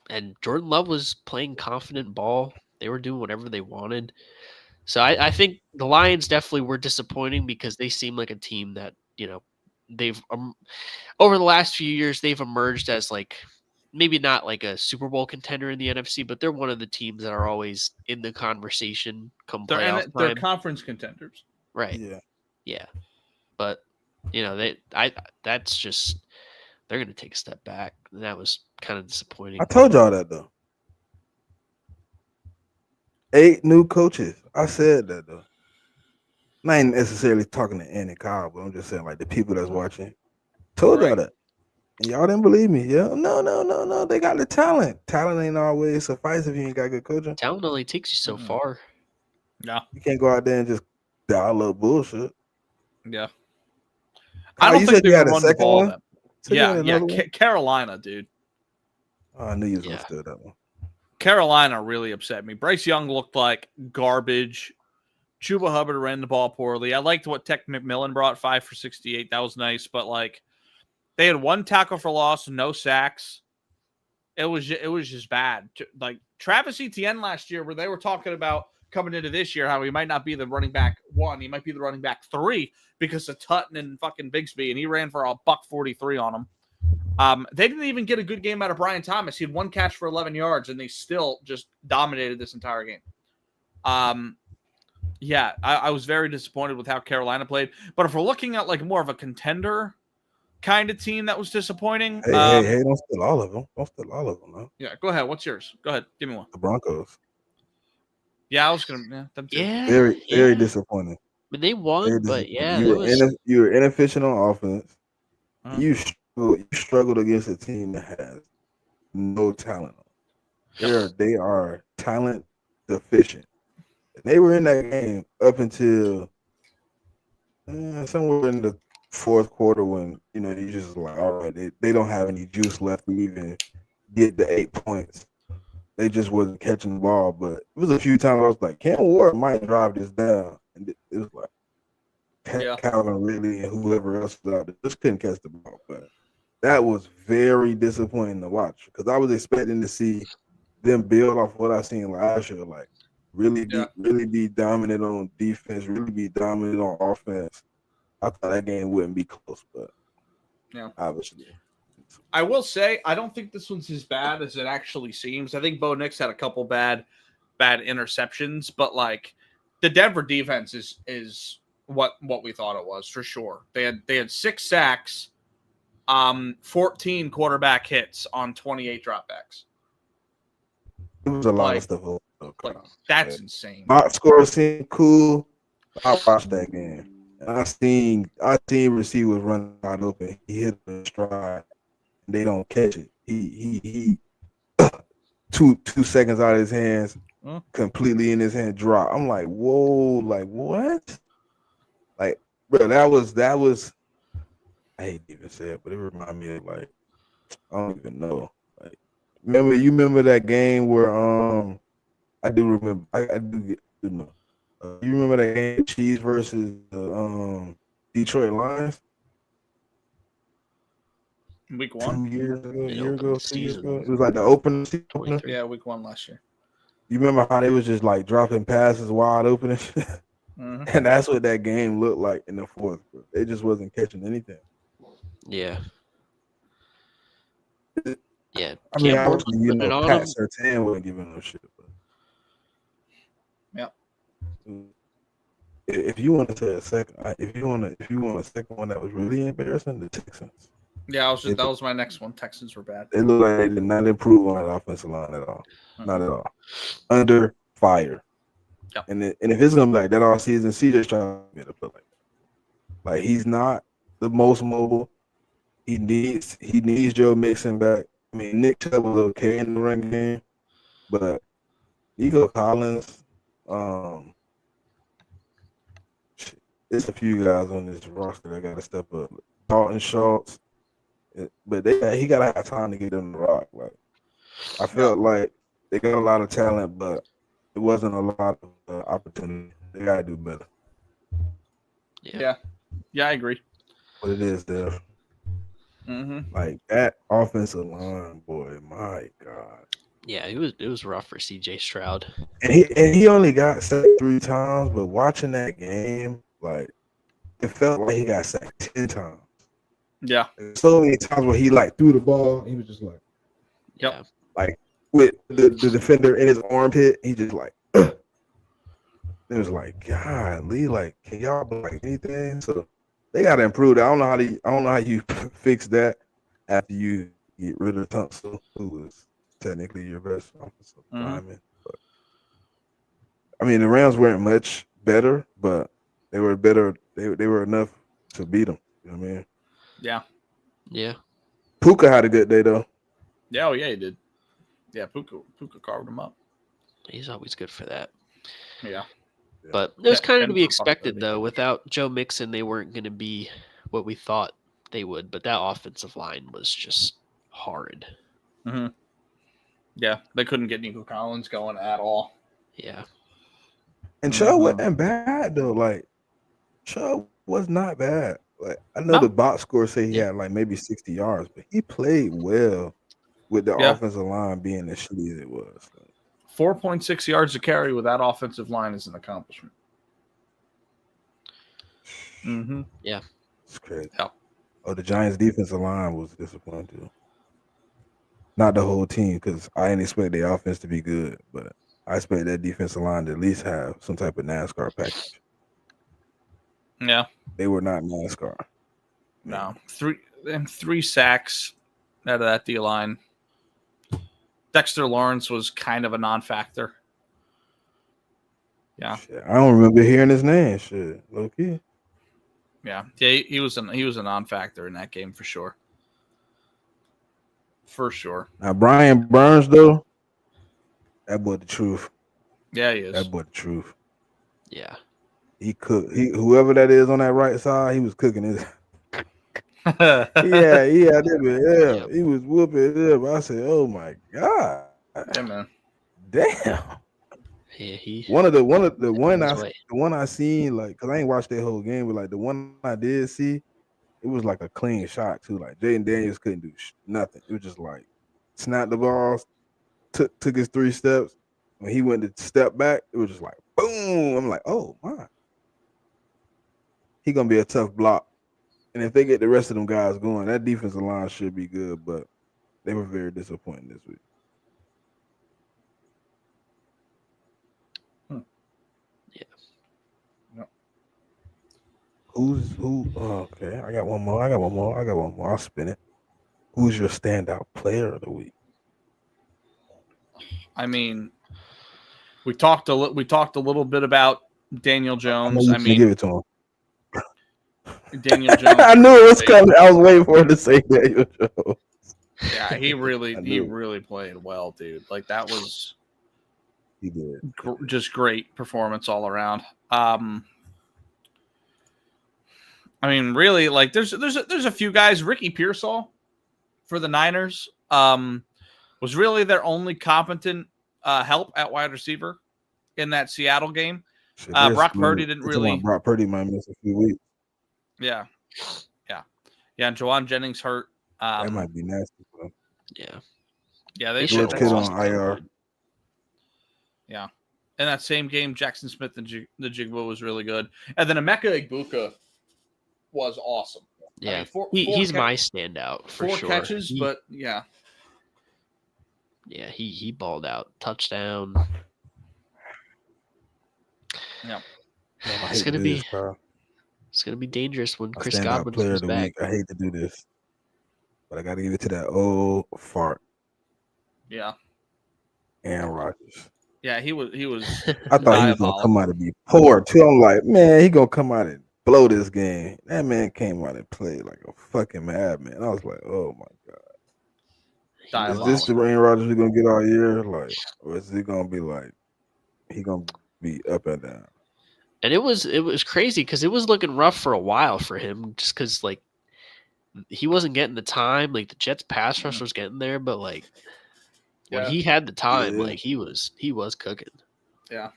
And Jordan Love was playing confident ball. They were doing whatever they wanted. So I think the Lions definitely were disappointing because they seem like a team that, they've over the last few years, they've emerged as like maybe not like a Super Bowl contender in the NFC, but they're one of the teams that are always in the conversation come playoff time. They're conference contenders. Right. Yeah. But, that's just, they're going to take a step back. And that was kind of disappointing. I told y'all that, though. 8 new coaches. I said that, though. I ain't necessarily talking to Andy Kyle, but I'm just saying, like, the people that's watching. Told y'all that. And y'all didn't believe me. Yeah. No. They got the talent. Talent ain't always suffice if you ain't got good coaching. Talent only takes you so far. Yeah. You can't go out there and just dial up bullshit. Yeah. I don't think they had a second one. Yeah. Carolina, dude. Oh, I knew you was going to steal that one. Carolina really upset me. Bryce Young looked like garbage. Chuba Hubbard ran the ball poorly. I liked what Tech McMillan brought, 5 for 68. That was nice, but like they had 1 tackle for loss, no sacks. It was just bad. Like Travis Etienne last year, where they were talking about coming into this year how he might not be the running back 1, he might be the running back 3 because of Tutton and fucking Bigsby, and he ran for a $143 on him. They didn't even get a good game out of Brian Thomas. He had 1 catch for 11 yards, and they still just dominated this entire game. Yeah, I was very disappointed with how Carolina played. But if we're looking at like more of a contender kind of team that was disappointing. Hey, don't steal all of them. No. Yeah, go ahead. What's yours? Go ahead. Give me one. The Broncos. Yeah, I was going to. Them too. Yeah. Very disappointing. But they won, but yeah. You were inefficient on offense. You struggled against a team that has no talent. They are talent deficient. And they were in that game up until somewhere in the fourth quarter when you just like, all right, they don't have any juice left to even get the 8 points. They just wasn't catching the ball. But it was a few times I was like, Cam Ward might drive this down, and it was like Calvin Ridley and whoever else was out there just couldn't catch the ball. But that was very disappointing to watch because I was expecting to see them build off what I seen last year, like really be dominant on defense, really be dominant on offense. I thought that game wouldn't be close, but obviously. I will say I don't think this one's as bad as it actually seems. I think Bo Nix had a couple bad interceptions, but like the Denver defense is what we thought it was for sure. They had 6 sacks, 14 quarterback hits on 28 dropbacks. It was a lot of stuff. That's insane. Box score seemed cool. I watched that game. And I seen receivers running wide open. He hit the stride. And they don't catch it. He 2 seconds out of his hands, completely in his hand drop. I'm like, whoa, like what? Like, bro, that was. I hate to even say it, but it reminded me of like, I don't even know. Like, remember that game where I do remember I do know. You remember that game, Chiefs versus the Detroit Lions? Week 1? 2 years ago, a year ago, 2 years ago. It was like the opener season. Yeah, week 1 last year. You remember how they was just like dropping passes wide open and shit? Mm-hmm. And that's what that game looked like in the fourth. They just wasn't catching anything. Yeah. Yeah. I mean, obviously, Pat Surtain wasn't giving no shit. But... Yeah. If you want to say a second, if you want a second one that was really embarrassing, the Texans. Yeah, that was my next one. Texans were bad. It looked like they did not improve on that offensive line at all. Mm-hmm. Not at all. Under fire. Yep. And if it's gonna be like that all season, CJ's trying to get a play like he's not the most mobile. He needs Joe Mixon back. I mean, Nick Chubb was okay in the run game, but Nico Collins, there's a few guys on this roster that got to step up. Dalton Schultz, but he got to have time to get them to rock. Like I felt like they got a lot of talent, but it wasn't a lot of opportunity. They got to do better. Yeah, I agree. But it is there. Mm-hmm. Like that offensive line, boy, my God. Yeah, it was rough for CJ Stroud. And he only got sacked 3 times, but watching that game, like it felt like he got sacked 10 times. Yeah. So many times where he like threw the ball, he was just like, yep. Like with the defender in his armpit, he just like it was like, golly, like can y'all do like anything? So they gotta improve that. I don't know how you fix that after you get rid of Tunsil, who was technically your best offensive lineman. But I mean the Rams weren't much better, but they were better. They were enough to beat them. You know what I mean? Yeah. Yeah. Puka had a good day though. Yeah, he did. Yeah, Puka carved him up. He's always good for that. Yeah. But it was kind of to be expected, though. Without Joe Mixon, they weren't going to be what we thought they would. But that offensive line was just horrid. Mm-hmm. Yeah, they couldn't get Nico Collins going at all. Yeah. And Chubb wasn't bad, though. Like, Chubb was not bad. Like, I know the box score say he had, like, maybe 60 yards, but he played well with the offensive line being as shitty as it was. 4.6 yards a carry with that offensive line is an accomplishment. Mm-hmm. Yeah. It's crazy. Yeah. Oh, the Giants' defensive line was disappointing, too. Not the whole team, because I didn't expect their offense to be good, but I expect that defensive line to at least have some type of NASCAR package. Yeah. They were not NASCAR. No. Three sacks out of that D-line. Dexter Lawrence was kind of a non-factor. Yeah. Shit, I don't remember hearing his name. Shit, low key. Yeah. He was a non-factor in that game for sure. For sure. Now Brian Burns though, that boy the truth. Yeah, he is. That boy the truth. Yeah. He cooked. Whoever that is on that right side, he was cooking his Yeah, I did. Yeah, Yep. he was whooping him. I said, "Oh my god, Yeah, man. damn!" Yeah, he The way. one I seen, like, cause I ain't watched that whole game, but like the one I did see, it was like a clean shot too. Like Jaden Daniels couldn't do nothing. It was just like snapped the ball, took his 3 steps. When he went to step back, it was just like boom. I'm like, oh my, he gonna be a tough block. And if they get the rest of them guys going, that defensive line should be good. But they were very disappointing this week. Who? Oh, okay, I got one more. I'll spin it. Who's your standout player of the week? I mean, we talked a little bit about Daniel Jones. I mean, give it to him. Daniel Jones. I knew it was coming. I was waiting for him to say Daniel Jones. Yeah, he really played well, dude. Like that was he did just great performance all around. I mean, really, like there's a few guys. Ricky Pearsall for the Niners was really their only competent help at wide receiver in that Seattle game. Brock Purdy didn't really. Brock Purdy might miss a few weeks. Yeah. And Jawan Jennings hurt. That might be nasty. Bro. Yeah, they should have kid on IR. Yeah. In that same game, Jackson Smith and the Jigba was really good. And then Emeka Egbuka was awesome. Yeah. I mean, he's my standout for sure. 4 catches, but yeah. Yeah, he balled out. Touchdown. Yeah. It's gonna be dangerous when Chris Godwin comes back. I hate to do this, but I gotta give it to that old fart. Yeah. Aaron Rodgers. Yeah, he was I thought he was gonna come out and be poor too. I'm like, man, he gonna come out and blow this game. That man came out and played like a fucking madman. I was like, oh my god. Is this the Aaron Rodgers we're gonna get all year? Like, or is it gonna be like he gonna be up and down? And it was crazy because it was looking rough for a while for him, just because like he wasn't getting the time. Like the Jets pass rush was getting there, but like when he had the time, like he was cooking. Yeah.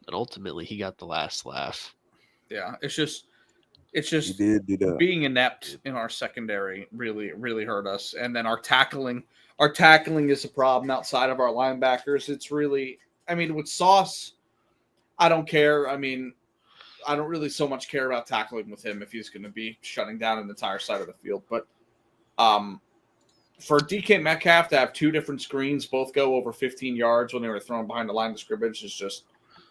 And ultimately he got the last laugh. Yeah. It's just he did do that. Being inept in our secondary really hurt us. And then our tackling is a problem outside of our linebackers. It's really, I mean, with Sauce, I don't care. I mean, I don't really so much care about tackling with him if he's going to be shutting down an entire side of the field. But for DK Metcalf to have 2 different screens, both go over 15 yards when they were thrown behind the line of scrimmage is just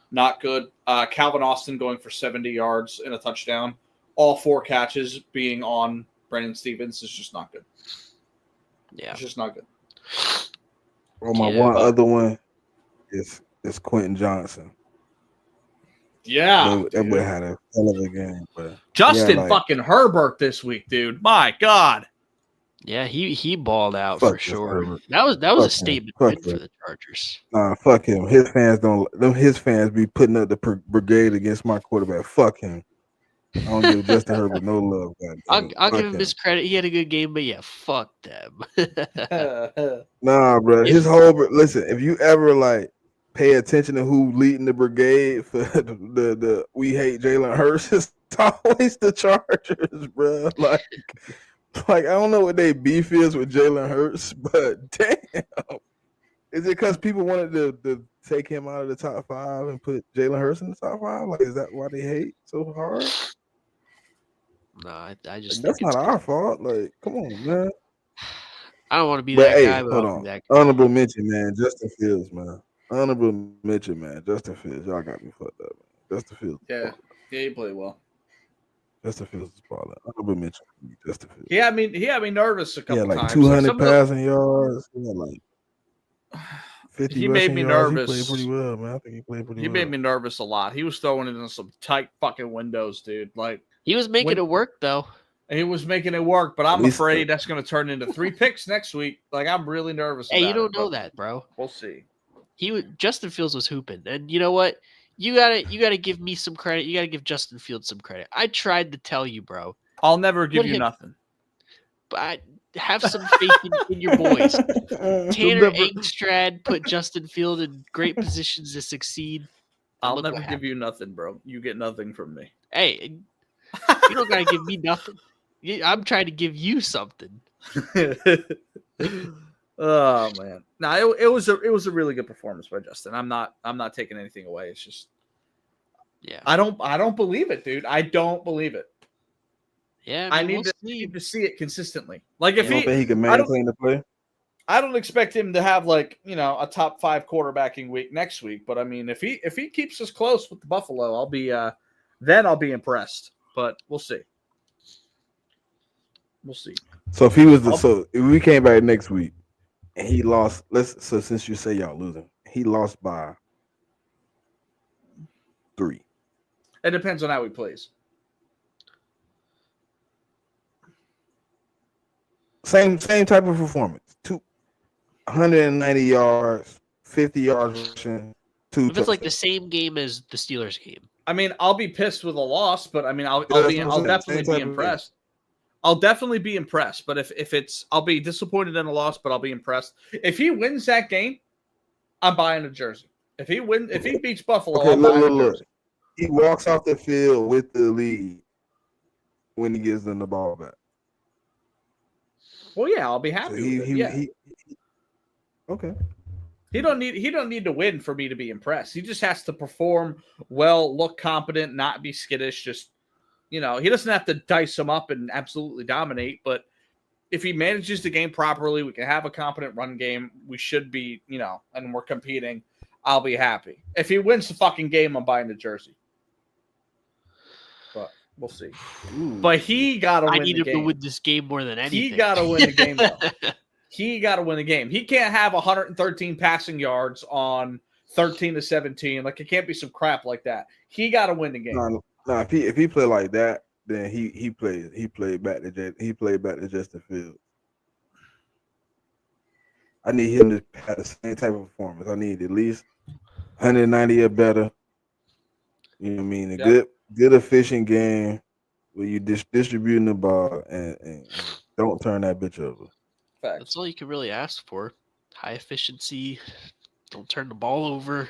not good. Calvin Austin going for 70 yards and a touchdown. All 4 catches being on Brandon Stevens is just not good. Yeah. It's just not good. Well, my other one is Quentin Johnson. Yeah. That boy had a hell of a game. But Justin fucking Herbert this week, dude. My God. Yeah, he balled out for sure. Herbert. That was a statement win for the Chargers. Nah, fuck him. His fans be putting up the brigade against my quarterback. Fuck him. I don't give Justin Herbert no love. I'll give him his credit. He had a good game, but yeah, fuck them. Nah, bro. His whole listen. If you ever like pay attention to who leading the brigade for the we hate Jalen Hurts, it's always the Chargers, bro. Like I don't know what they beef is with Jalen Hurts, but damn, is it because people wanted to take him out of the top 5 and put Jalen Hurts in the top 5? Like, is that why they hate so hard? No, I just that's not our fault. Like, come on, man. I don't want to be that guy. But hold on. Honorable mention, man. Justin Fields, man. Honorable mention, man. Justin Fields. Y'all got me fucked up, man. Justin Fields. Yeah, he played well. Justin Fields is balling. Honorable mention. Justin Fields. He had me nervous a couple times. 200 passing yards. He had like 50 he made me yards. nervous. He played pretty well, man. I think he played pretty well. He made me nervous a lot. He was throwing it in some tight fucking windows, dude. Like he was making it work though. He was making it work, but I'm afraid that's going to turn into 3 picks next week. Like I'm really nervous. Hey, you don't know that, bro. We'll see. Justin Fields was hooping, and you know what? You gotta give me some credit. You gotta give Justin Fields some credit. I tried to tell you, bro. I'll never give Put you him- nothing. But have some faith in your boys. Tanner Engstrad put Justin Field in great positions to succeed. I'll never give you nothing, bro. You get nothing from me. Hey, you don't gotta give me nothing. I'm trying to give you something. Oh man, no, it was a really good performance by Justin. I'm not taking anything away. It's just, Yeah, I don't believe it, dude. I don't believe it. yeah. I We'll need to see it consistently. Like if You don't think he can maintain the play? I don't expect him to have like, you know, a top 5 quarterbacking week next week. But I mean, if he keeps us close with the Buffalo, I'll be impressed. But we'll see. We'll see. So if he was if we came back next week and he lost, so since you say y'all losing, he lost by 3. It depends on how he plays. Same type of performance. 190 yards, 50 yards rushing, 2 If it's like the same game as the Steelers game, I mean, I'll be pissed with a loss, but I mean, I'll definitely be impressed. I'll definitely be impressed. But if it's, I'll be disappointed in a loss, but I'll be impressed. If he wins that game, I'm buying a jersey. If he beats Buffalo, I'm buying a jersey. He walks off the field with the lead when he gives them the ball back. Well, yeah, I'll be happy. Okay. He don't need to win for me to be impressed. He just has to perform well, look competent, not be skittish. Just, you know, he doesn't have to dice them up and absolutely dominate. But if he manages the game properly, we can have a competent run game. We should be, you know, and we're competing. I'll be happy. If he wins the fucking game, I'm buying the jersey. But we'll see. Ooh. But he got to win the game. I need him to win this game more than anything. He got to win the game, though. He got to win the game. He can't have 113 passing yards on 13 to 17. Like, it can't be some crap like that. He got to win the game. No, if he play like that, then he played back to Justin Fields. I need him to have the same type of performance. I need at least 190 or better. You know what I mean? A good efficient game where you distributing the ball and don't turn that bitch over. Facts. That's all you can really ask for. High efficiency. Don't turn the ball over.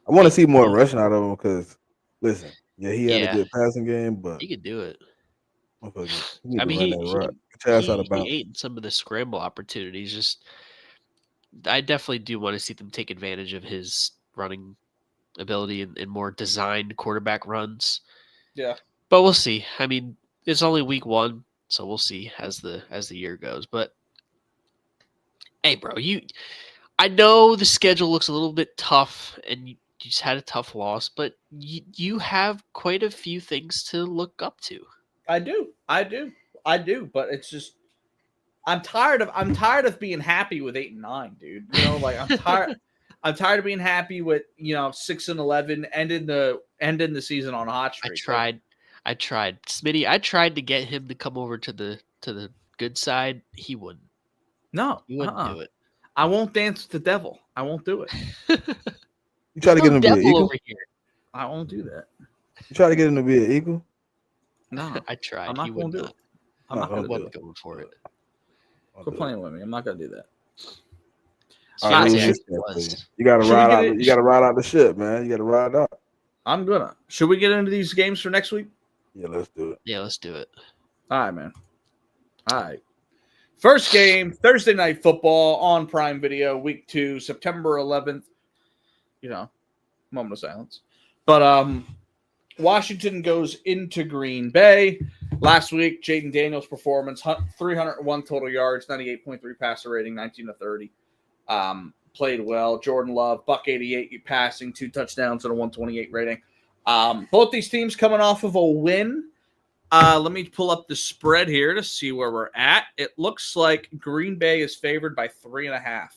I want to see more rushing out of him because, listen, he had a good passing game, but he could do it. I mean, he ate in some of the scramble opportunities. Just, I definitely do want to see them take advantage of his running ability and more designed quarterback runs. Yeah, but we'll see. I mean, it's only week 1, so we'll see as the year goes. But hey, bro, I know the schedule looks a little bit tough, and you just had a tough loss, but you have quite a few things to look up to. I do, but it's just I'm tired of being happy with 8-9, dude. You know, like I'm tired. I'm tired of being happy with 6-11, ending the season on a hot streak. I tried, Smitty. I tried to get him to come over to the good side. He wouldn't. No, he wouldn't do it. I won't dance with the devil. I won't do it. You try to get him to be an eagle over here. I won't do that. You try to get him to be an eagle? No, I tried. I'm not going to do it. I'm not going to go for it. Quit playing with me. I'm not going to do that. You gotta ride out the ship, man. You gotta ride out. I'm gonna. Should we get into these games for next week? Yeah, let's do it. Yeah, let's do it. All right, man. All right. First game, Thursday Night Football on Prime Video, Week 2, September 11th. Moment of silence. But Washington goes into Green Bay. Last week, Jaden Daniels' performance, 301 total yards, 98.3 passer rating, 19-30. Played well. Jordan Love, $188 passing, 2 touchdowns and a 128 rating. Both these teams coming off of a win. Let me pull up the spread here to see where we're at. It looks like Green Bay is favored by 3.5.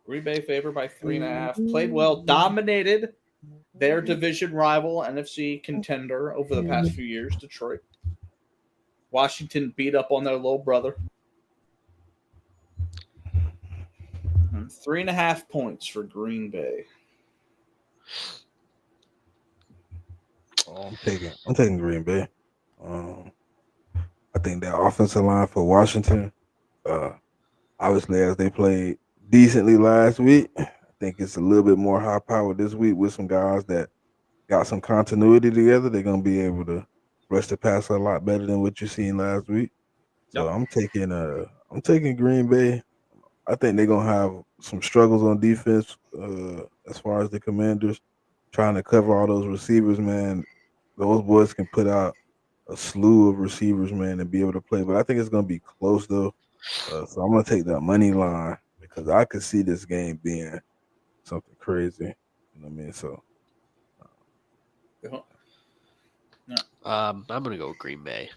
Green Bay favored by 3.5. Played well, dominated their division rival, NFC contender over the past few years, Detroit. Washington beat up on their little brother. 3.5 points for Green Bay. Oh, I'm taking Green Bay. I think that offensive line for Washington, obviously as they played decently last week, I think it's a little bit more high power this week with some guys that got some continuity together. They're gonna be able to rush the passer a lot better than what you seen last week. So Yep. I'm taking Green Bay. I think they're gonna have some struggles on defense as far as the Commanders trying to cover all those receivers, man. Those boys can put out a slew of receivers, man, and be able to play. But I think it's gonna be close though. So I'm gonna take that money line because I could see this game being something crazy. You know what I mean? So I'm gonna go with Green Bay.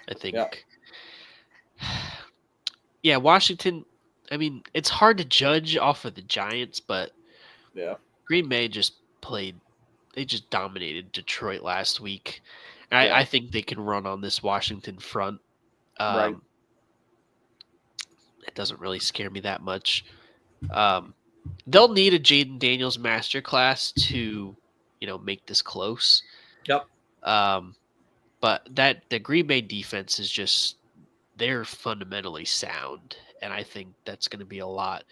I think. Yeah, Washington. I mean, it's hard to judge off of the Giants, but Green Bay just played. They just dominated Detroit last week. And I think they can run on this Washington front. Right. It doesn't really scare me that much. They'll need a Jaden Daniels masterclass to, make this close. Yep. But the Green Bay defense is just, they're fundamentally sound. And I think that's going to be a lot.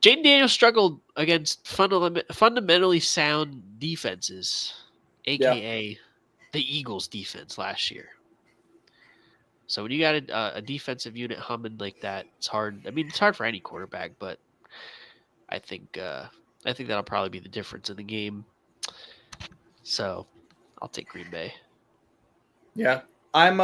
Jaden Daniels struggled against fundamentally sound defenses, a.k.a. the Eagles' defense last year. So when you got a defensive unit humming like that, it's hard. I mean, it's hard for any quarterback, but I think that'll probably be the difference in the game. So I'll take Green Bay. Yeah, I'm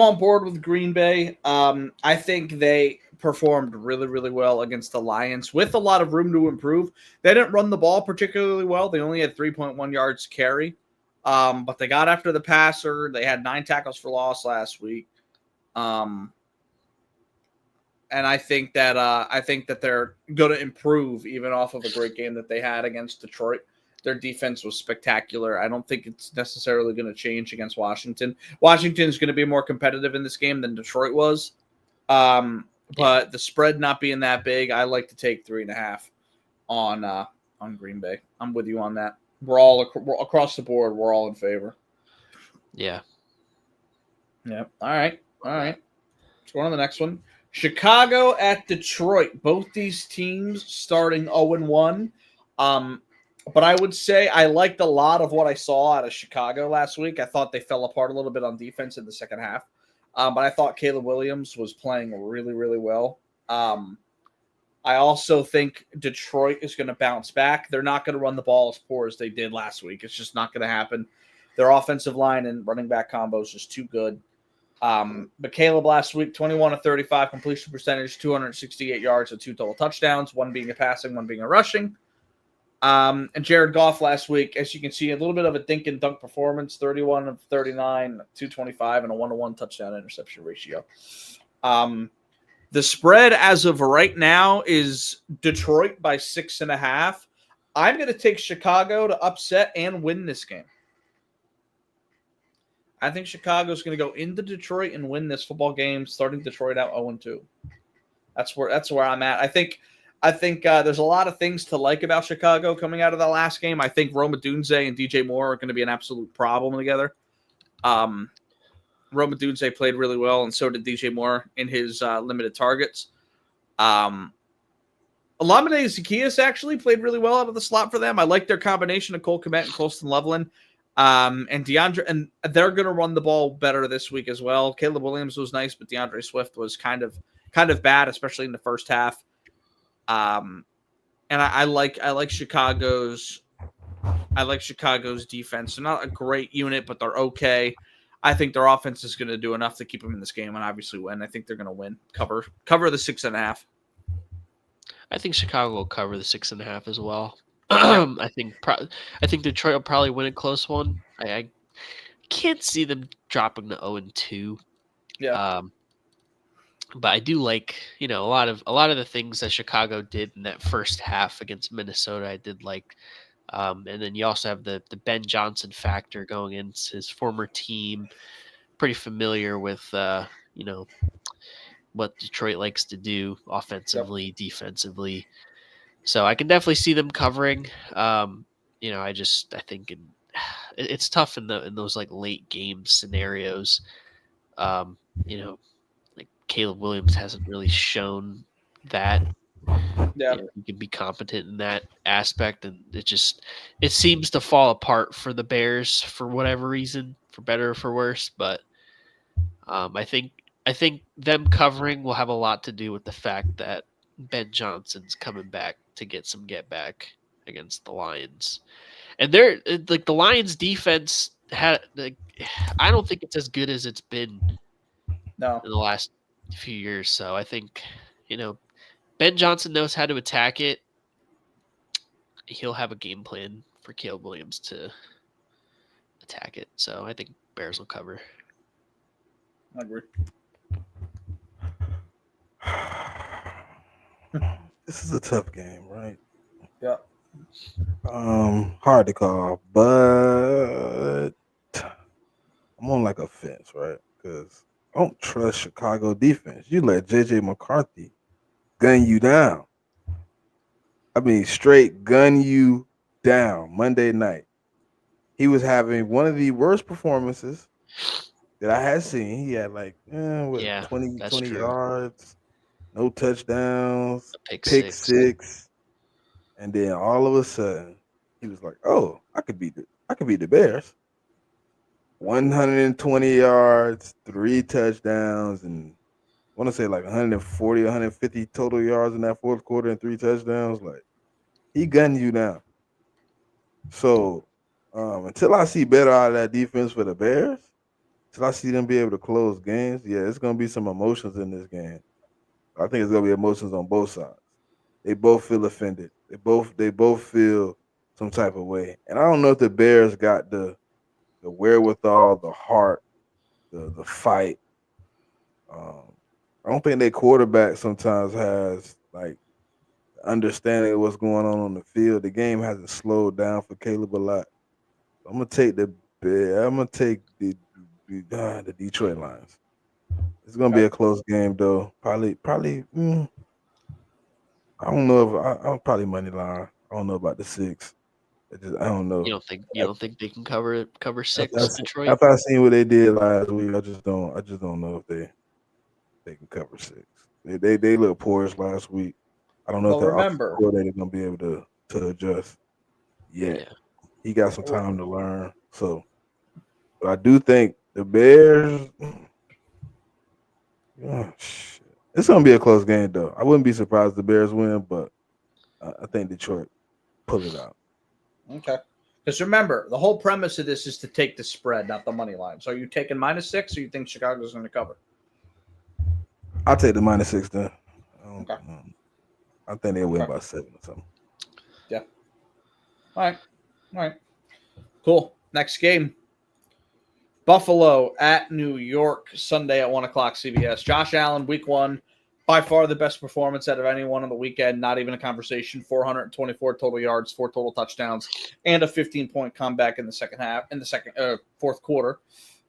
on board with Green Bay. I think they performed really, really well against the Lions with a lot of room to improve. They didn't run the ball particularly well. They only had 3.1 yards carry. But they got after the passer. They had 9 tackles for loss last week. And I think that they're going to improve even off of a great game that they had against Detroit. Their defense was spectacular. I don't think it's necessarily going to change against Washington. Washington's going to be more competitive in this game than Detroit was. But the spread not being that big, I like to take 3.5 on Green Bay. I'm with you on that. We're across the board. We're all in favor. Yeah. Yeah. All right. Let's go on to the next one. Chicago at Detroit. Both these teams starting 0-1. But I would say I liked a lot of what I saw out of Chicago last week. I thought they fell apart a little bit on defense in the second half. But I thought Caleb Williams was playing really, really well. I also think Detroit is going to bounce back. They're not going to run the ball as poor as they did last week. It's just not going to happen. Their offensive line and running back combo is just too good. But Caleb last week, 21 of 35 completion percentage, 268 yards with 2 total touchdowns, 1 being a passing, 1 being a rushing. And Jared Goff last week, as you can see, a little bit of a dink and dunk performance, 31 of 39, 225, and a 1-to-1 touchdown interception ratio. The spread as of right now is Detroit by 6.5. I'm going to take Chicago to upset and win this game. I think Chicago's going to go into Detroit and win this football game, starting Detroit out 0-2. That's where I'm at. I think there's a lot of things to like about Chicago coming out of the last game. I think Roma Dunze and DJ Moore are going to be an absolute problem together. Roma Dunze played really well, and so did DJ Moore in his limited targets. Olamide Zaccheaus actually played really well out of the slot for them. I like their combination of Cole Kmet and Colston Loveland. And DeAndre, and they're going to run the ball better this week as well. Caleb Williams was nice, but DeAndre Swift was kind of bad, especially in the first half. And I like Chicago's defense. They're not a great unit, but they're okay. I think their offense is going to do enough to keep them in this game and obviously win. I think they're going to win. Cover the 6.5. I think Chicago will cover the 6.5 as well. I think Detroit will probably win a close one. I can't see them dropping to 0-2. Yeah. But I do like, a lot of the things that Chicago did in that first half against Minnesota. I did like, and then you also have the Ben Johnson factor going into his former team. Pretty familiar with, what Detroit likes to do offensively, defensively. So I can definitely see them covering. I think it's tough in those like late game scenarios. You know, like Caleb Williams hasn't really shown that Yeah. he can be competent in that aspect, and it seems to fall apart for the Bears for whatever reason, for better or for worse. But I think them covering will have a lot to do with the fact that Ben Johnson's coming back to get some get back against the Lions, and they're like the Lions defense had like I don't think it's as good as it's been No. in the last few years. So I think Ben Johnson knows how to attack it. He'll have a game plan for Caleb Williams to attack it. So I think Bears will cover. I agree. This is a tough game, right? Yeah. Hard to call, but I'm on like a fence, right? Because I don't trust Chicago defense. You let JJ McCarthy gun you down. I mean, straight gun you down Monday night. He was having one of the worst performances that I had seen. He had like 20 yards, no touchdowns, pick six. And then all of a sudden, he was like, "Oh, I could beat the Bears." 120 yards, 3 touchdowns, and I want to say like 140, 150 total yards in that fourth quarter and 3 touchdowns. Like, he gunned you down. So until I see better out of that defense for the Bears, until I see them be able to close games, it's going to be some emotions in this game. I think it's going to be emotions on both sides. They both feel offended. They both feel some type of way. And I don't know if the Bears got the wherewithal, the heart, the fight. I don't think their quarterback sometimes has like understanding of what's going on the field. The game hasn't slowed down for Caleb a lot. I'm gonna take the Detroit Lions. It's gonna be a close game though. Probably. I don't know if I'm probably money line. I don't know about the 6. I don't know. You don't think they can cover 6, Detroit? After I seen what they did last week, I just don't know if they can cover 6. They look porous last week. I don't know if the coordinator gonna be able to adjust yet. Yeah. He got some time to learn. So, but I do think the Bears. It's gonna be a close game though. I wouldn't be surprised if the Bears win, but I think Detroit pull it out. Okay. Because remember, the whole premise of this is to take the spread, not the money line. So are you taking -6 or you think Chicago's going to cover? I'll take the -6 then. Okay. I think they'll win by 7 or something. Yeah. All right. Cool. Next game. Buffalo at New York, Sunday at 1 o'clock CBS. Josh Allen, week 1. By far the best performance out of anyone on the weekend. Not even a conversation. 424 total yards, 4 total touchdowns, and a 15-point comeback in the fourth quarter.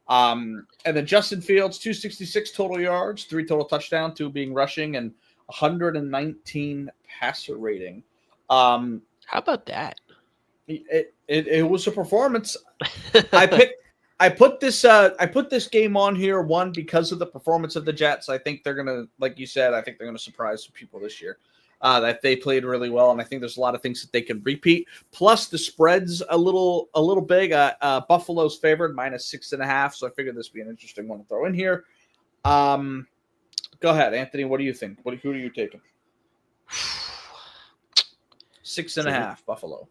And then Justin Fields, 266 total yards, 3 total touchdowns, 2 being rushing, and 119 passer rating. How about that? It was a performance. I put this game on here, one, because of the performance of the Jets. I think they're gonna, like you said, I think they're gonna surprise some people this year. That they played really well, and I think there's a lot of things that they can repeat. Plus, the spread's a little big. Buffalo's favored -6.5, so I figured this would be an interesting one to throw in here. Go ahead, Anthony. What do you think? Who are you taking? 6.5, Buffalo.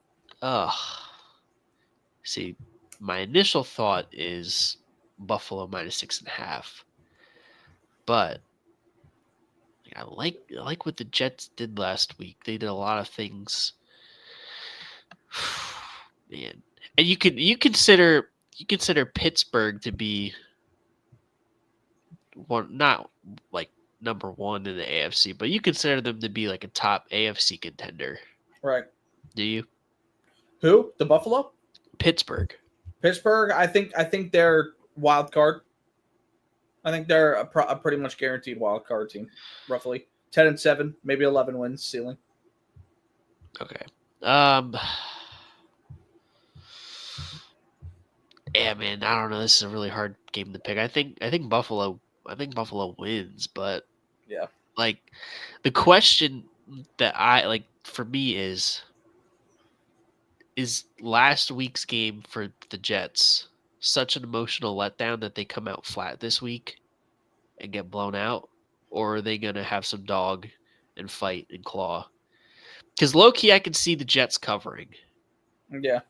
See. My initial thought is Buffalo -6.5, but I like what the Jets did last week. They did a lot of things, man. And you consider Pittsburgh to be one, not like number 1 in the AFC, but you consider them to be like a top AFC contender, right? Do you? Who? The Buffalo? Pittsburgh, I think they're wild card. I think they're a pretty much guaranteed wild card team, roughly 10-7, maybe 11 wins ceiling. Okay. Yeah, man. I don't know. This is a really hard game to pick. I think Buffalo wins, but Yeah. like the question that I like for me is last week's game for the Jets such an emotional letdown that they come out flat this week and get blown out, or are they gonna have some dog and fight and claw? Because low key, I can see the Jets covering, Yeah.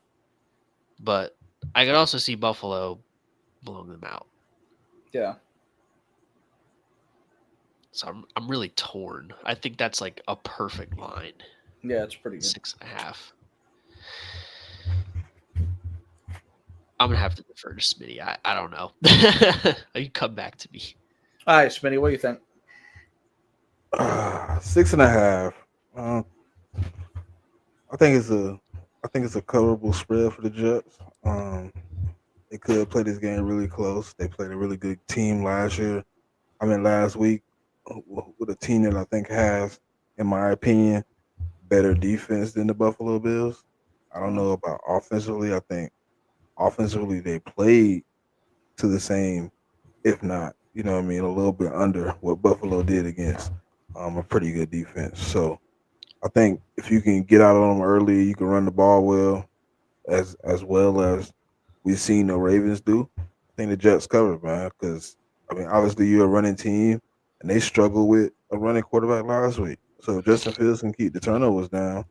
but I could also see Buffalo blowing them out. Yeah. So I'm really torn. I think that's like a perfect line. Yeah, it's pretty good. 6.5. I'm gonna have to defer to Smitty. I don't know. You come back to me. All right, Smitty, what do you think? 6.5. I think it's a coverable spread for the Jets. They could play this game really close. They played a really good team last week with a team that I think has, in my opinion, better defense than the Buffalo Bills. I don't know about offensively. I think offensively they played to the same, if not, a little bit under what Buffalo did against a pretty good defense. So I think if you can get out on them early, you can run the ball well as we've seen the Ravens do. I think the Jets cover, man, because obviously you're a running team and they struggled with a running quarterback last week. So if Justin Fields can keep the turnovers down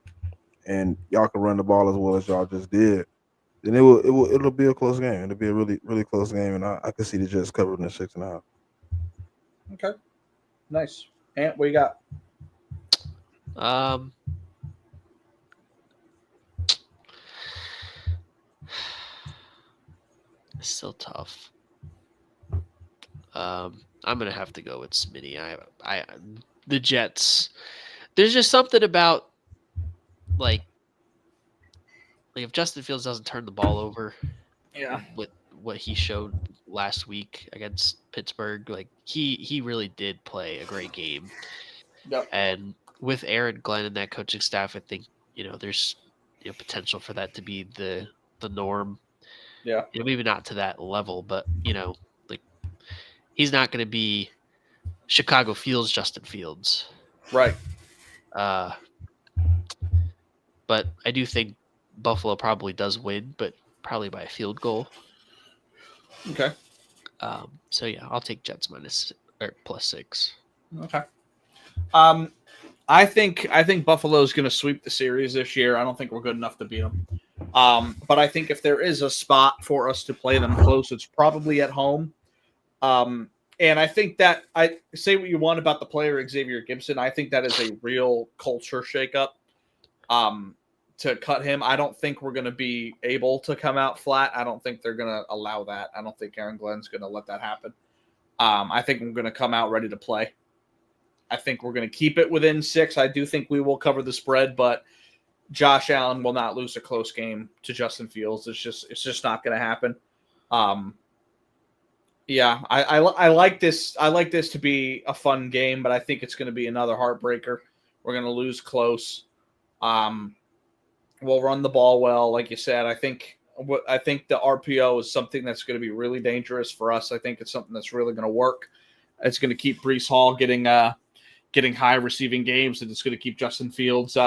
and y'all can run the ball as well as y'all just did, then it'll be a close game. It'll be a really, really close game, and I can see the Jets covering the 6.5. Okay. Nice. Ant, what you got? It's still tough. I'm gonna have to go with Smitty. The Jets. There's just something about like if Justin Fields doesn't turn the ball over, with what he showed last week against Pittsburgh, like he really did play a great game. Yep. And with Aaron Glenn and that coaching staff, I think there's potential for that to be the norm. Yeah. Maybe not to that level, but like he's not going to be Chicago Fields Justin Fields. Right. But I do think Buffalo probably does win, but probably by a field goal. Okay. So yeah, I'll take Jets +6. Okay. I think Buffalo's going to sweep the series this year. I don't think we're good enough to beat them. But I think if there is a spot for us to play them close, it's probably at home. And I think that I say what you want about the player Xavier Gibson. I think that is a real culture shakeup. To cut him, I don't think we're going to be able to come out flat. I don't think they're going to allow that. I don't think Aaron Glenn's going to let that happen. I think we're going to come out ready to play. I think we're going to keep it within 6. I do think we will cover the spread, but Josh Allen will not lose a close game to Justin Fields. It's just not going to happen. Yeah, I like this. I like this to be a fun game, but I think it's going to be another heartbreaker. We're going to lose close. We'll run the ball well, like you said. I think the RPO is something that's going to be really dangerous for us. I think it's something that's really going to work. It's going to keep Breece Hall getting high receiving games, and it's going to keep Justin Fields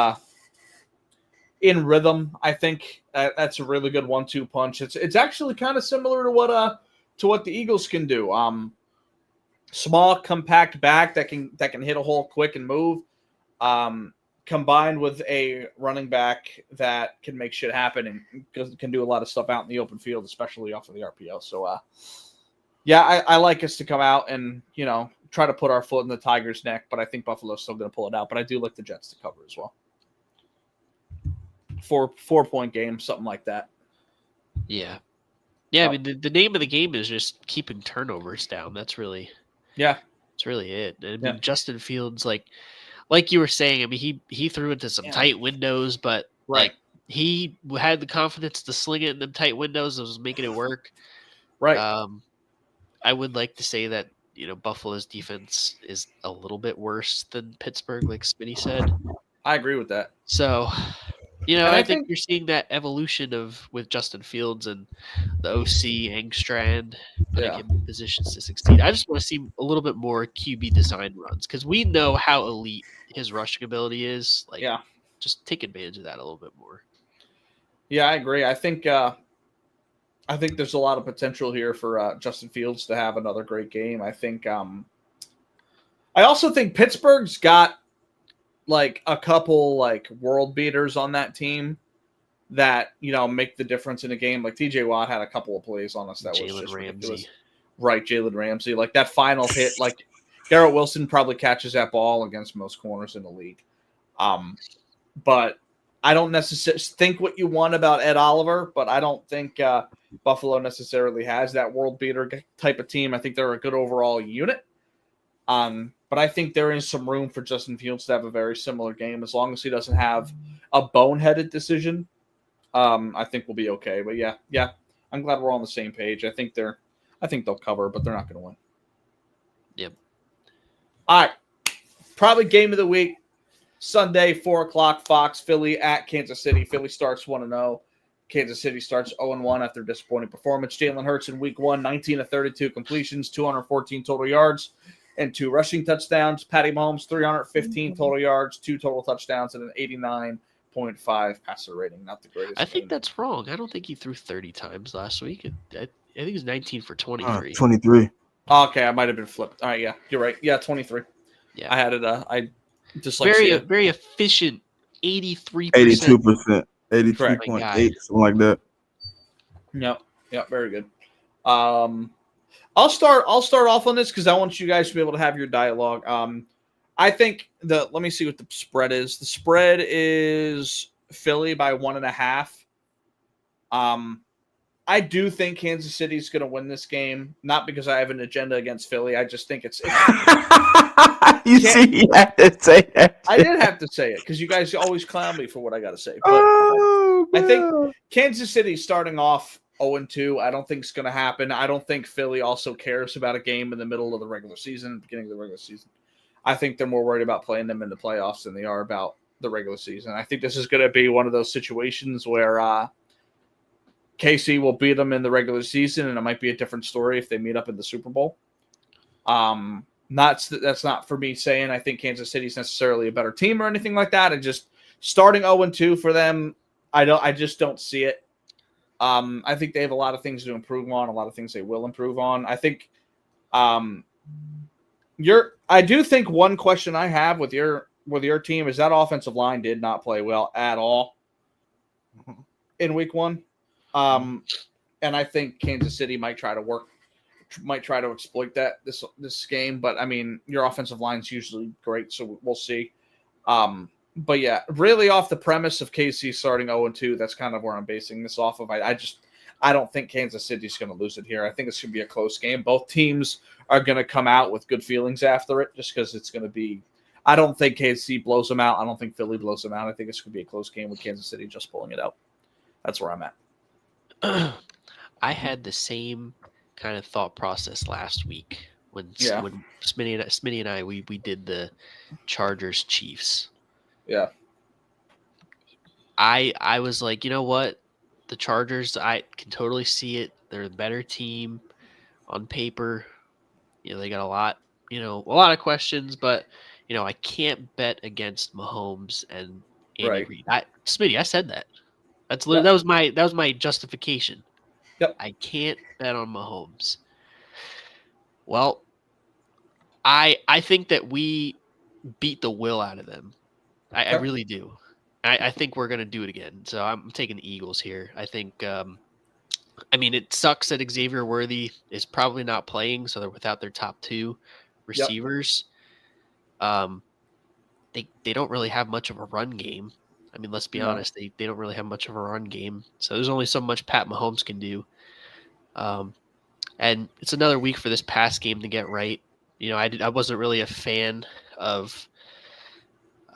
in rhythm. I think that's a really good 1-2 punch. It's actually kind of similar to what the Eagles can do. Small, compact back that can hit a hole quick and move. Combined with a running back that can make shit happen and can do a lot of stuff out in the open field, especially off of the RPO. So, yeah, I like us to come out and, try to put our foot in the Tigers' neck, but I think Buffalo's still going to pull it out. But I do like the Jets to cover as well. 4-point game, something like that. Yeah. Yeah, I mean, the name of the game is just keeping turnovers down. That's really that's really it. I mean, Justin Fields, like you were saying, I mean, he threw into some tight windows, but right. He had the confidence to sling it in them tight windows and was making it work. Right. I would like to say that, Buffalo's defense is a little bit worse than Pittsburgh, like Smitty said. I agree with that. So, I think you're seeing that evolution with Justin Fields and the OC Angstrand putting him in positions to succeed. I just want to see a little bit more QB design runs because we know how elite his rushing ability is. Like, just take advantage of that a little bit more. Yeah, I agree. I think there's a lot of potential here for Justin Fields to have another great game. I think. I also think Pittsburgh's got like a couple like world beaters on that team that make the difference in a game. Like TJ Watt had a couple of plays on us that was just ridiculous. Right, Jalen Ramsey. Like that final hit, like Garrett Wilson probably catches that ball against most corners in the league. But I don't necessarily think what you want about Ed Oliver, but I don't think Buffalo necessarily has that world beater type of team. I think they're a good overall unit. But I think there is some room for Justin Fields to have a very similar game as long as he doesn't have a boneheaded decision. I think we'll be okay. But yeah, I'm glad we're on the same page. I think they'll cover, but they're not going to win. Yep. All right. Probably game of the week. Sunday, 4:00, Fox, Philly at Kansas City. Philly starts 1-0. Kansas City starts 0-1 after disappointing performance. Jalen Hurts in week 1, 19 of 32 completions, 214 total yards, and 2 rushing touchdowns. Patty Mahomes, 315 total yards, 2 total touchdowns, and an 89.5 passer rating. Not the greatest. I think that's wrong. I don't think he threw 30 times last week. I think he was 19 for 23. 23. Okay, I might have been flipped. All right, yeah, you're right. Yeah, 23. Yeah, I had it. I just very efficient. 83%. 82%. 83.8, something like that. Yep, very good. I'll start off on this because I want you guys to be able to have your dialogue. I think let me see what the spread is. The spread is Philly by 1.5. I do think Kansas City is going to win this game, not because I have an agenda against Philly. I just think it's you had to say that. I did have to say it because you guys always clown me for what I got to say. But I think Kansas City starting off 0-2, I don't think it's going to happen. I don't think Philly also cares about a game in the middle of the regular season, beginning of the regular season. I think they're more worried about playing them in the playoffs than they are about the regular season. I think this is going to be one of those situations where KC will beat them in the regular season, and it might be a different story if they meet up in the Super Bowl. That's not for me saying I think Kansas City is necessarily a better team or anything like that. And just starting 0-2 for them, I just don't see it. I think they have a lot of things to improve on, a lot of things they will improve on. I think I do think one question I have with your team is that offensive line did not play well at all in week 1. And I think Kansas City might try to exploit that this game. But I mean, your offensive line is usually great, so we'll see. But yeah, really off the premise of KC starting 0-2, that's kind of where I'm basing this off of. I don't think Kansas City's going to lose it here. I think it's going to be a close game. Both teams are going to come out with good feelings after it, just because it's going to be. I don't think KC blows them out. I don't think Philly blows them out. I think it's going to be a close game with Kansas City just pulling it out. That's where I'm at. I had the same kind of thought process last week when Smitty and I we did the Chargers Chiefs. Yeah. I was like, you know what? The Chargers, I can totally see it. They're a better team on paper. They got a lot of questions, but I can't bet against Mahomes and Andy Reid. Smitty, I said that. That was my justification. Yep. I can't bet on Mahomes. Well, I think that we beat the will out of them. I really do. I think we're going to do it again. So I'm taking the Eagles here. I think it sucks that Xavier Worthy is probably not playing, so they're without their top 2 receivers. Yep. They don't really have much of a run game. I mean, let's be honest. They don't really have much of a run game. So there's only so much Pat Mahomes can do. And it's another week for this pass game to get right. I wasn't really a fan of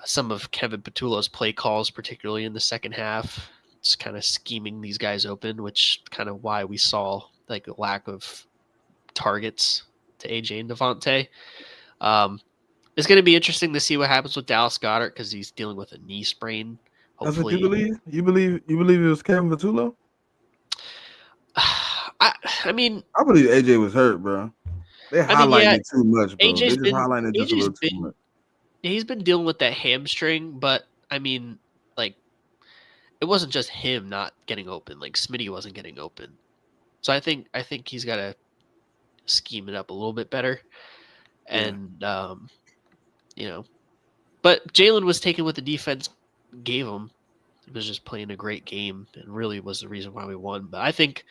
some of Kevin Petullo's play calls, particularly in the second half. It's kind of scheming these guys open, which kind of why we saw like a lack of targets to AJ and Devontae. It's going to be interesting to see what happens with Dallas Goedert because he's dealing with a knee sprain. That's what you Hopefully, believe? You believe it was Kevin Patullo? I mean, I believe AJ was hurt, bro. They highlighting yeah, it too much, bro. They AJ's just been highlighting it just a AJ's little too been much. he's been dealing with that hamstring, but I mean, like it wasn't just him not getting open. Like Smitty wasn't getting open. So I think he's got to scheme it up a little bit better. And but Jalen was taking what the defense gave him. He was just playing a great game and really was the reason why we won. But I think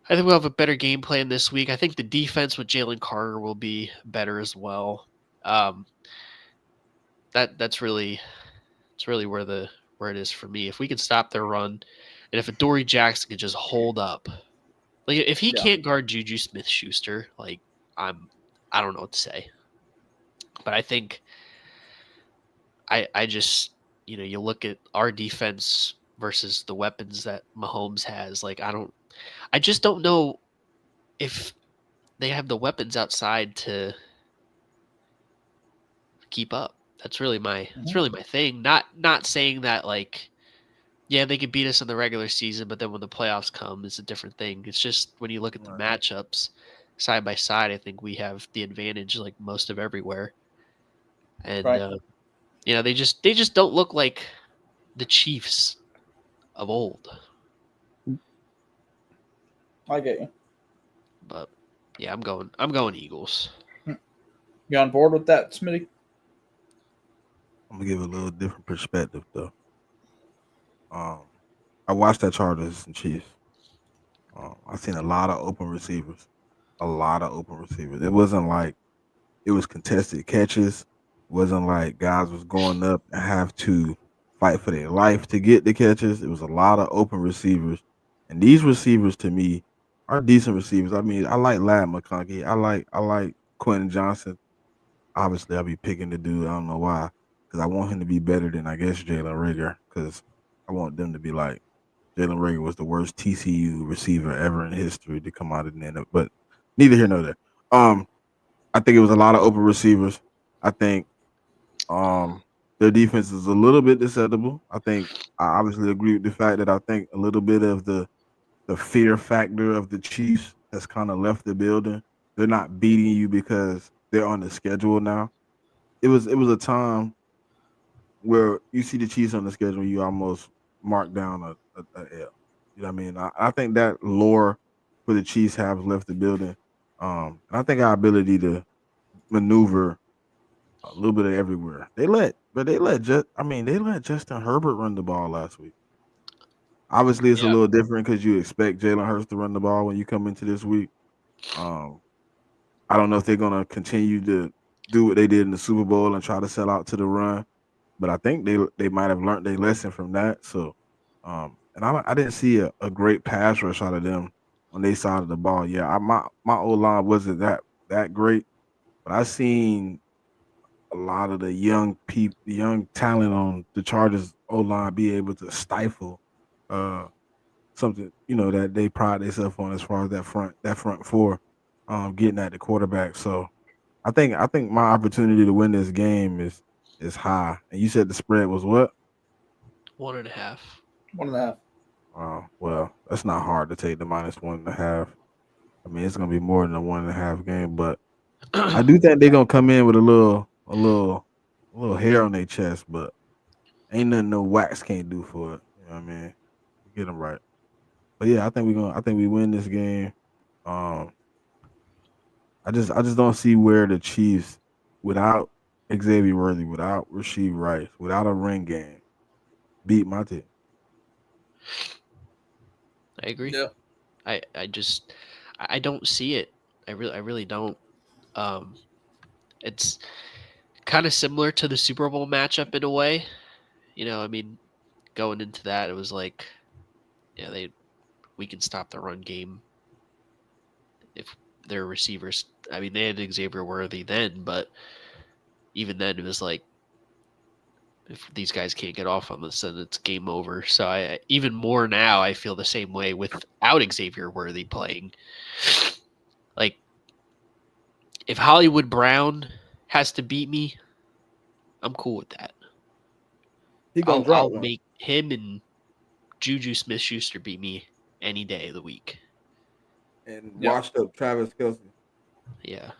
we'll have a better game plan this week. I think the defense with Jalen Carter will be better as well. That's really where it is for me. If we can stop their run, and if Adoree Jackson could just hold up, like if he can't guard Juju Smith-Schuster, like I don't know what to say. But I think I just you look at our defense versus the weapons that Mahomes has. Like I just don't know if they have the weapons outside to keep up. That's really my thing. Not saying that like yeah, they could beat us in the regular season, but then when the playoffs come, it's a different thing. It's just when you look at the matchups side by side, I think we have the advantage like most of everywhere. And they just don't look like the Chiefs of old. I get you. But yeah, I'm going Eagles. You on board with that, Smitty? I'm gonna give a little different perspective though. I watched that Chargers and Chiefs. I've seen a lot of open receivers. It wasn't like it was contested catches. It wasn't like guys was going up and have to fight for their life to get the catches. It was a lot of open receivers. And these receivers to me are decent receivers. I mean, I like Lad McConkey. I like Quentin Johnson. Obviously, I'll be picking the dude. I don't know why. Because I want him to be better than I guess Jalen Reagor. Because I want them to be like Jalen Reagor was the worst TCU receiver ever in history to come out of the NFL. But neither here nor there. I think it was a lot of open receivers. I think their defense is a little bit deceptible. I obviously agree with the fact that I think a little bit of the fear factor of the Chiefs has kind of left the building. They're not beating you because they're on the schedule now. It was a time where you see the Chiefs on the schedule, you almost mark down a L. You know what I mean? I think that lore for the Chiefs have left the building. And I think our ability to maneuver a little bit of everywhere. They let Justin Herbert run the ball last week. Obviously, it's a little different because you expect Jalen Hurts to run the ball when you come into this week. I don't know if they're gonna continue to do what they did in the Super Bowl and try to sell out to the run, but I think they might have learned their lesson from that. So, and I didn't see a great pass rush out of them on their side of the ball. Yeah, my O line wasn't that great, but I seen a lot of the young talent on the Chargers O line be able to stifle something that they pride themselves on as far as that front four getting at the quarterback. So I think my opportunity to win this game is high. And you said the spread was what? 1.5. 1.5. Oh, well, that's not hard to take the -1.5. I mean, it's gonna be more than a 1.5 game, but I do think they're gonna come in with a little hair on their chest, but ain't nothing no wax can't do for it. You know what I mean? Get them right. But yeah, I think we win this game. I just don't see where the Chiefs, without Xavier Worthy, without Rasheed Rice, without a ring game, beat my team. I agree. Yeah. I don't see it. I really don't. It's kind of similar to the Super Bowl matchup in a way. I mean, going into that, it was like, yeah, we can stop the run game if their receivers. I mean, they had Xavier Worthy then, but even then, it was like, if these guys can't get off on this, then it's game over. So I even more now, I feel the same way without Xavier Worthy playing. Like, if Hollywood Brown has to beat me, I'm cool with that. He gonna drop one. him and Juju Smith-Schuster beat me any day of the week. And washed up Travis Kelce. Yeah.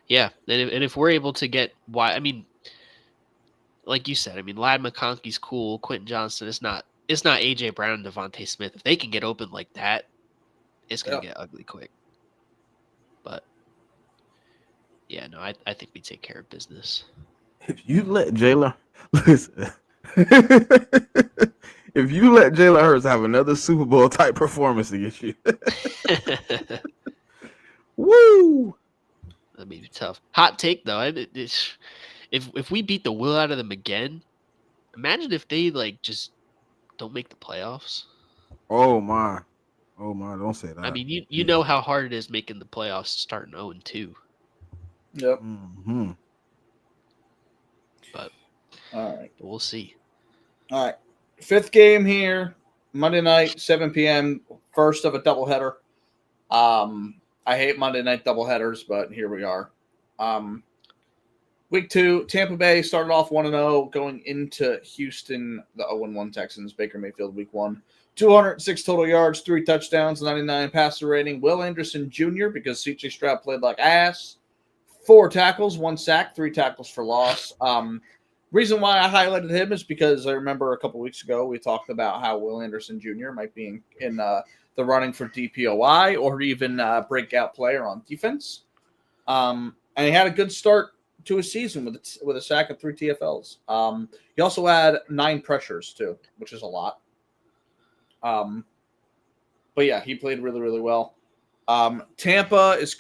Yeah, and if we're able to get I mean, like you said, I mean, Ladd McConkey's cool. Quentin Johnston is not. It's not A.J. Brown and Devontae Smith. If they can get open like that, it's gonna get ugly quick. But yeah, no, I think we take care of business. If you let Jalen listen, if you let Jalen Hurts have another Super Bowl type performance against you, woo, that'd be tough. Hot take though. If we beat the will out of them again, imagine if they like just don't make the playoffs. Oh my, don't say that. I mean, you know how hard it is making the playoffs starting 0-2. Yep. Mm-hmm. But all right, we'll see. All right, 5th game here, Monday night, 7 p.m. First of a doubleheader. I hate Monday night doubleheaders, but here we are. Week 2, Tampa Bay started off 1-0 going into Houston, the 0-1 Texans. Baker Mayfield, week 1. 206 total yards, 3 touchdowns, 99 passer rating. Will Anderson Jr., because C.J. Stroud played like ass. 4 tackles, 1 sack, 3 tackles for loss. Reason why I highlighted him is because I remember a couple weeks ago we talked about how Will Anderson Jr. might be in the running for DPOI or even breakout player on defense. And he had a good start to his season with a sack of 3 TFLs. He also had 9 pressures too, which is a lot. But yeah, he played really, really well. Tampa is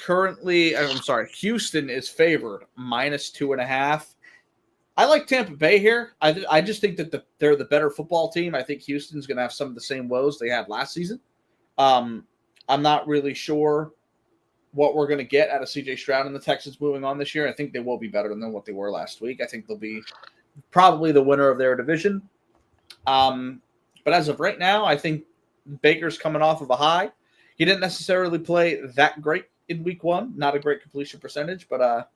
Houston is favored -2.5. I like Tampa Bay here. I just think that they're the better football team. I think Houston's going to have some of the same woes they had last season. I'm not really sure what we're going to get out of C.J. Stroud and the Texans moving on this year. I think they will be better than what they were last week. I think they'll be probably the winner of their division. But as of right now, I think Baker's coming off of a high. He didn't necessarily play that great in week 1. Not a great completion percentage, but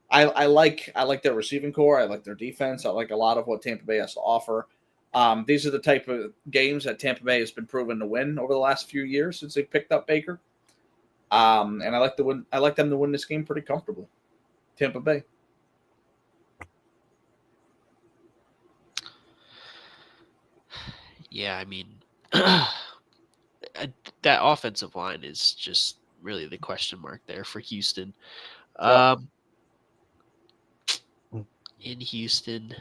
I like their receiving core. I like their defense. I like a lot of what Tampa Bay has to offer. These are the type of games that Tampa Bay has been proven to win over the last few years since they picked up Baker. And I like them to win this game pretty comfortably. Tampa Bay. Yeah, I mean, that offensive line is just really the question mark there for Houston. In Houston,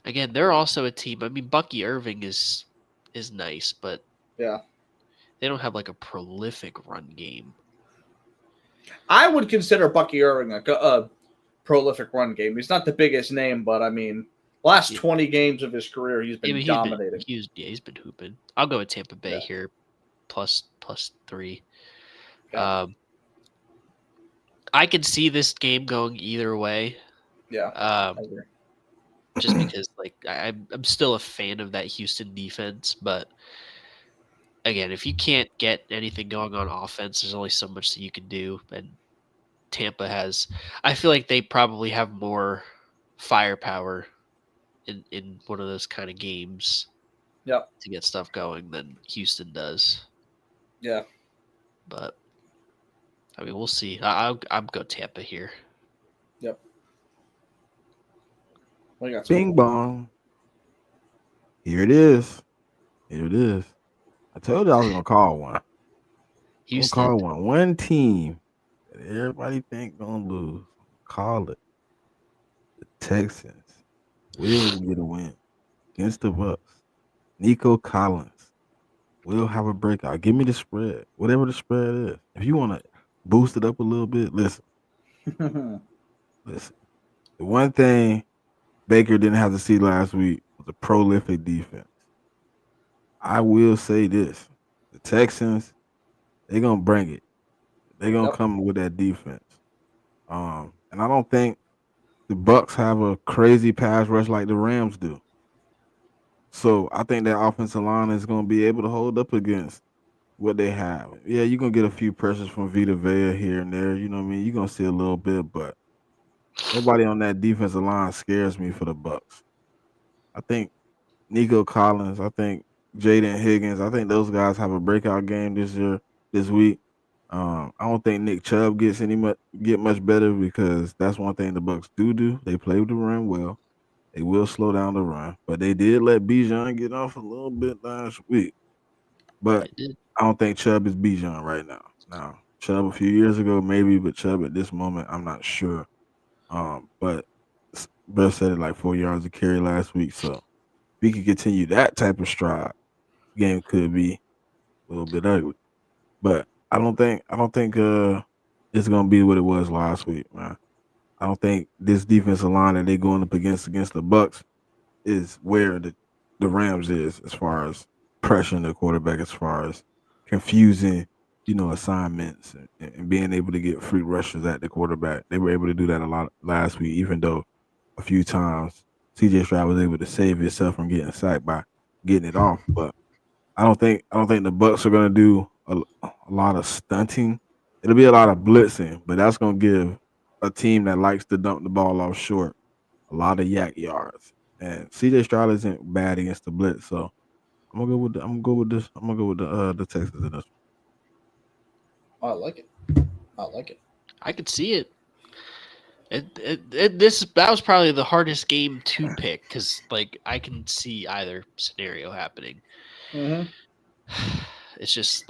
again, they're also a team. I mean, Bucky Irving is nice, but yeah, they don't have like a prolific run game. I would consider Bucky Irving a prolific run game. He's not the biggest name, but I mean, last 20 games of his career, he's been dominating. He's been hooping. I'll go with Tampa Bay here, plus 3. Okay. I could see this game going either way. Yeah, I agree. Just because, like, I'm still a fan of that Houston defense, but again, if you can't get anything going on offense, there's only so much that you can do. And Tampa has, I feel like they probably have more firepower in one of those kind of games, to get stuff going than Houston does. Yeah, but I mean, we'll see. I'll go Tampa here. Yep. What you got? Bing bong. Here it is. I told you I was gonna call one. Houston. Call one. One team that everybody think gonna lose. Call it. The Texans will get a win against the Bucks. Nico Collins will have a breakout. Give me the spread, whatever the spread is. If you want to boost it up a little bit, listen. The one thing Baker didn't have to see last week was a prolific defense. I will say this. The Texans, they're going to bring it. They're going to come with that defense. And I don't think the Bucks have a crazy pass rush like the Rams do. So I think that offensive line is going to be able to hold up against what they have. Yeah, you're going to get a few pressures from Vita Vea here and there. You know what I mean? You're going to see a little bit, but Nobody on that defensive line scares me for the Bucks. I think Nico Collins, I think Jaden Higgins, I think those guys have a breakout game this week. I don't think Nick Chubb get much better because that's one thing the Bucks do. They play with the run well. They will slow down the run, but they did let Bijan get off a little bit last week. But I don't think Chubb is Bijan right now. Now, Chubb a few years ago, maybe, but Chubb at this moment, I'm not sure. But Beth said it like 4 yards of carry last week. So if we can continue that type of stride, the game could be a little bit ugly. But I don't think it's gonna be what it was last week, man. I don't think this defensive line that they're going up against the Bucks is where the Rams is as far as pressuring the quarterback, as far as confusing, assignments and being able to get free rushes at the quarterback. They were able to do that a lot last week, even though a few times CJ Stroud was able to save himself from getting sacked by getting it off. But I don't think the Bucks are going to do a lot of stunting. It'll be a lot of blitzing, but that's going to give a team that likes to dump the ball off short a lot of yak yards. And CJ Stroud isn't bad against the blitz, so I'm gonna go with the Texans in this. I like it. I could see it. That was probably the hardest game to pick because I can see either scenario happening. Mm-hmm. It's just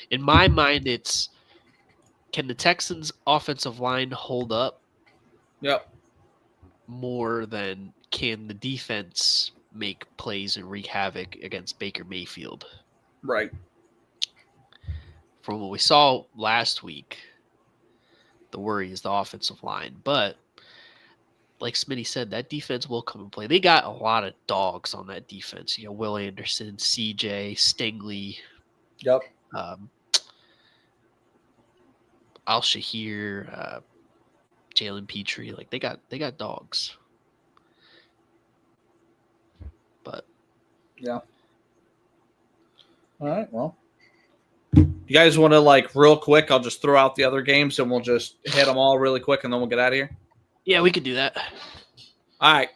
in my mind, it's can the Texans' offensive line hold up? Yep. More than can the defense make plays and wreak havoc against Baker Mayfield. Right. From what we saw last week, the worry is the offensive line. But like Smitty said, that defense will come and play. They got a lot of dogs on that defense. Will Anderson, CJ, Stingley. Yep. Al-Shahir, Jalen Petrie. They got dogs. But yeah. All right. Well, you guys want to real quick? I'll just throw out the other games and we'll just hit them all really quick and then we'll get out of here. Yeah, we could do that. All right.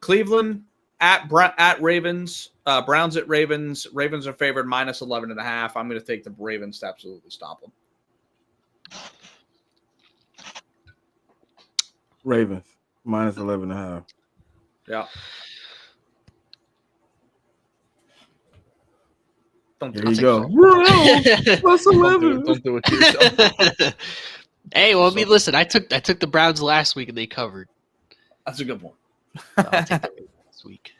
Cleveland at Ravens. Browns at Ravens. Ravens are favored -11.5. I'm going to take the Ravens to absolutely stop them. Ravens -11.5. Yeah. There you go. Plus 11. Don't do it to yourself. Hey, well, listen. I took the Browns last week and they covered. That's a good one. I'll take the Ravens this week.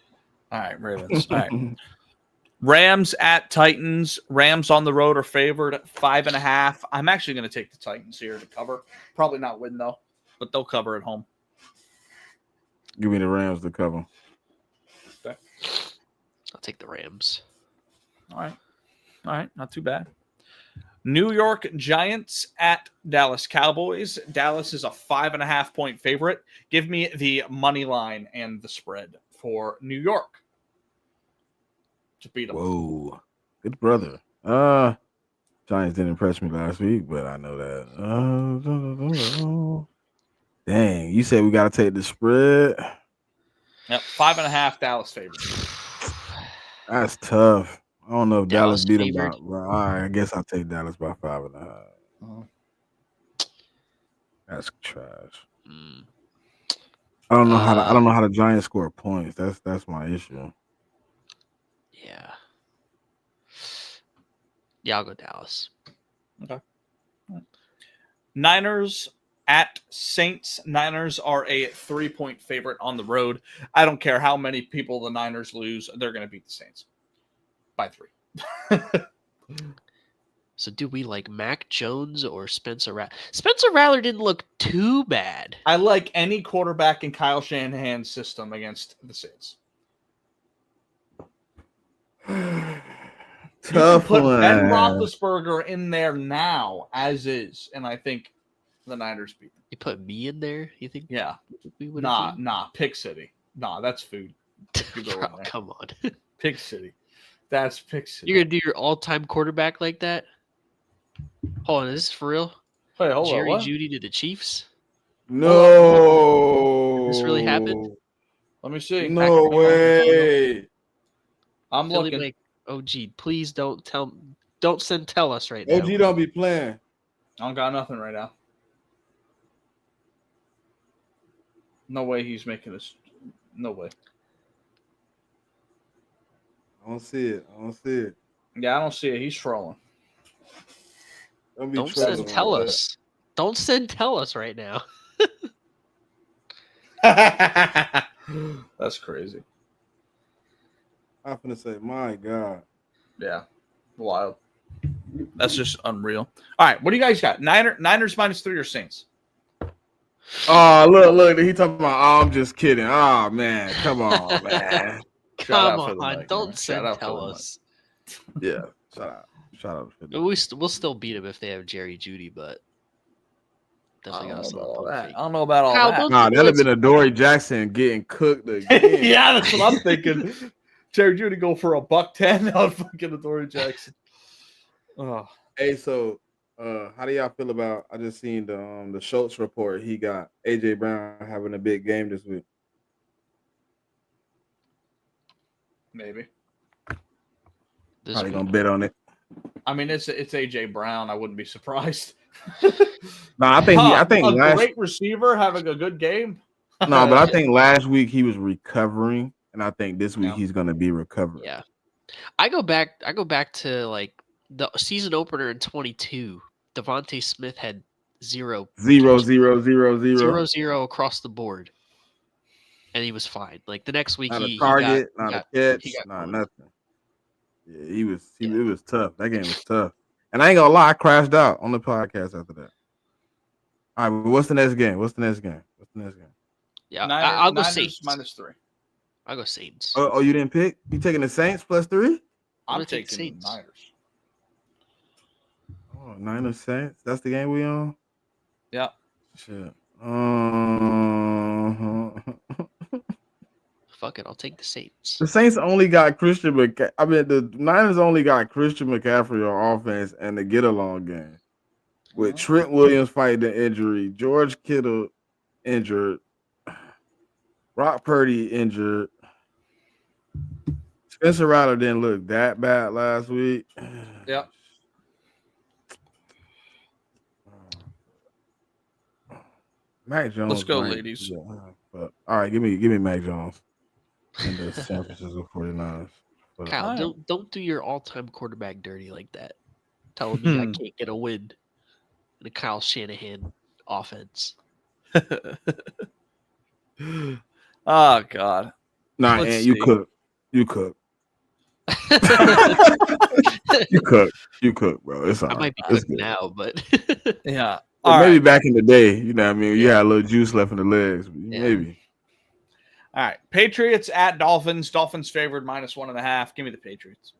All right, Ravens. All right. Rams at Titans. Rams on the road are favored 5.5. I'm actually going to take the Titans here to cover. Probably not win though, but they'll cover at home. Give me the Rams to cover. Okay. I'll take the Rams. All right. Not too bad. New York Giants at Dallas Cowboys. Dallas is a 5.5 point favorite. Give me the money line and the spread for New York to beat them. Whoa, good brother. Giants didn't impress me last week, but I know that. Dang, you said we got to take the spread. Yep, 5.5 Dallas favorite. That's tough. I don't know if Dallas beat them favored. by. Well, all right, I guess I'll take Dallas by 5.5. That's trash. I don't know how the Giants score points. That's my issue. Yeah. Yeah, I'll go Dallas. Okay. Niners at Saints. Niners are a 3-point favorite on the road. I don't care how many people the Niners lose. They're going to beat the Saints by 3. So do we like Mac Jones or Spencer Rattler? Spencer Rattler didn't look too bad. I like any quarterback in Kyle Shanahan's system against the Saints. Tough put one. Ben Roethlisberger in there now as is, and I think the Niners beat them. You put me in there? You think? Yeah. We would. Nah. Pick City. Nah, that's food. Oh, come on. Pick City. That's Pick City. You're gonna do your all-time quarterback like that? Hold on, is this for real? Hey, hold Jerry on. What? Jeudy to the Chiefs? No. This really happened? Let me see. No way. I'm Philly looking. Mike, please don't send tell us right now. OG don't be playing. I don't got nothing right now. No way he's making this. No way. I don't see it. Yeah, I don't see it. He's trolling. Don't send tell us. Don't send tell us right now. That's crazy. I'm gonna say, my God. Yeah. Wild. That's just unreal. All right. What do you guys got? Niners -3 or Saints? Oh, look. He talking about, I'm just kidding. Oh, man. Come on, man. Come on. Don't send tell us. Yeah. Shout out. We'll still beat them if they have Jerry Judy, but definitely got us on the I don't know about all Kyle, that. Nah, that'd have been a Dory Jackson getting cooked again. Yeah, that's what I'm thinking. Jerry Judy go for $110 on fucking Dory Jackson. Oh. Hey, so how do y'all feel about? I just seen the Schultz report. He got AJ Brown having a big game this week. Maybe. Probably gonna bet on it. I mean, it's AJ Brown. I wouldn't be surprised. No, I think a great receiver having a good game. No, but I think last week he was recovering, and I think this week he's gonna be recovering. Yeah, I go back to like the season opener in 22. Devontae Smith had 0 across the board, and he was fine. Like the next week, not he a target, got, not a catch, not nothing. Yeah, it was tough. That game was tough, and I ain't gonna lie, I crashed out on the podcast after that. All right, but what's the next game? Yeah, I'll go Niners Saints -3. I'll go Saints. Oh, you didn't pick? You taking the Saints +3? I'm taking Saints. Niners. Oh, Niners Saints. That's the game we on. Yeah. Shit. Fuck it, I'll take the Saints. The Saints only got Christian McCaffrey. I mean, the Niners only got Christian McCaffrey on offense and the get-along game. With Trent Williams fighting the injury, George Kittle injured, Brock Purdy injured. Spencer Rattler didn't look that bad last week. Yep. Mac Jones. Let's go, ladies. Yeah, but, all right, give me Mac Jones and the San Francisco 49ers. But, Kyle, don't do your all-time quarterback dirty like that. Telling me I can't get a win in a Kyle Shanahan offense. Oh God. Nah, and you cook. You cook, bro. It's all right. I might be good now, but yeah. Maybe back in the day, you know what I mean? You had a little juice left in the legs. Maybe. All right. Patriots at Dolphins. Dolphins favored -1.5. Give me the Patriots.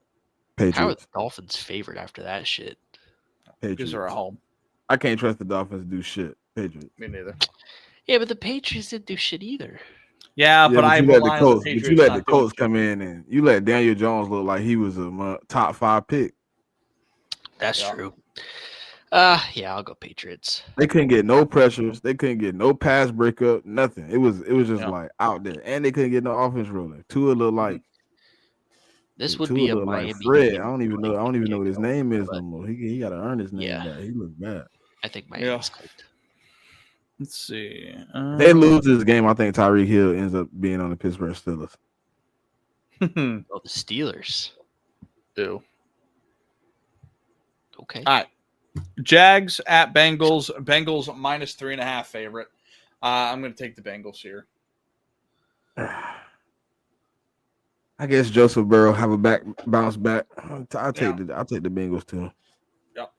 How are the Dolphins favored after that shit? Because they're at home. I can't trust the Dolphins to do shit. Patriots. Me neither. Yeah, but the Patriots didn't do shit either. Yeah, but I let the Colts come in and you let Daniel Jones look like he was a top 5 pick. That's true. Yeah, I'll go Patriots. They couldn't get no pressures. They couldn't get no pass breakup. Nothing. It was just like out there, and they couldn't get no offense rolling. Tua look like this would be a Miami. Like Fred. I don't even know what his name is no more. He got to earn his name back. He looks bad. I think Miami's cooked. Let's see. They lose this game. I think Tyreek Hill ends up being on the Pittsburgh Steelers. The Steelers. Do. Okay. All right. Jags at Bengals. Bengals -3.5 favorite. I'm going to take the Bengals here. I guess Joseph Burrow have a bounce back. I'll take the Bengals too. Yep.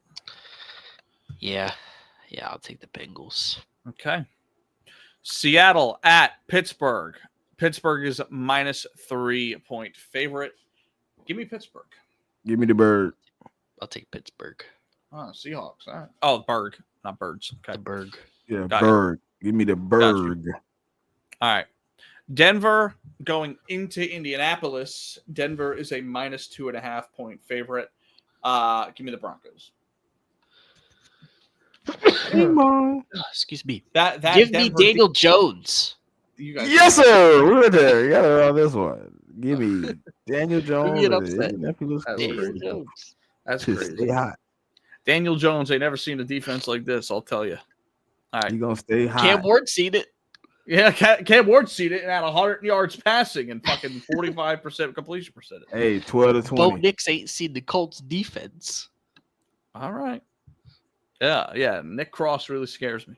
Yeah, I'll take the Bengals. Okay. Seattle at Pittsburgh. Pittsburgh is -3-point favorite. Give me Pittsburgh. Give me the bird. I'll take Pittsburgh. Oh, Seahawks. All right. Oh, Berg, not birds. Okay. The Berg. Yeah, Berg. Give me the Berg. All right. Denver going into Indianapolis. Denver is a -2.5-point favorite. Give me the Broncos. Excuse me. That Give me Denver Daniel Jones. You guys Yes, sir. We're there. You got it on this one. Give me Daniel Give Jones. me an and upset. Indianapolis That's Daniel crazy. Jones. That's Just crazy. stay hot. Daniel Jones ain't never seen a defense like this, I'll tell you. All right. You gonna stay hot. Cam Ward seen it. Yeah, Cam Ward seen it and had 100 yards passing and fucking 45% completion percentage. Hey, 12 to 20. Bo Nix ain't seen the Colts defense. All right. Yeah. Nick Cross really scares me.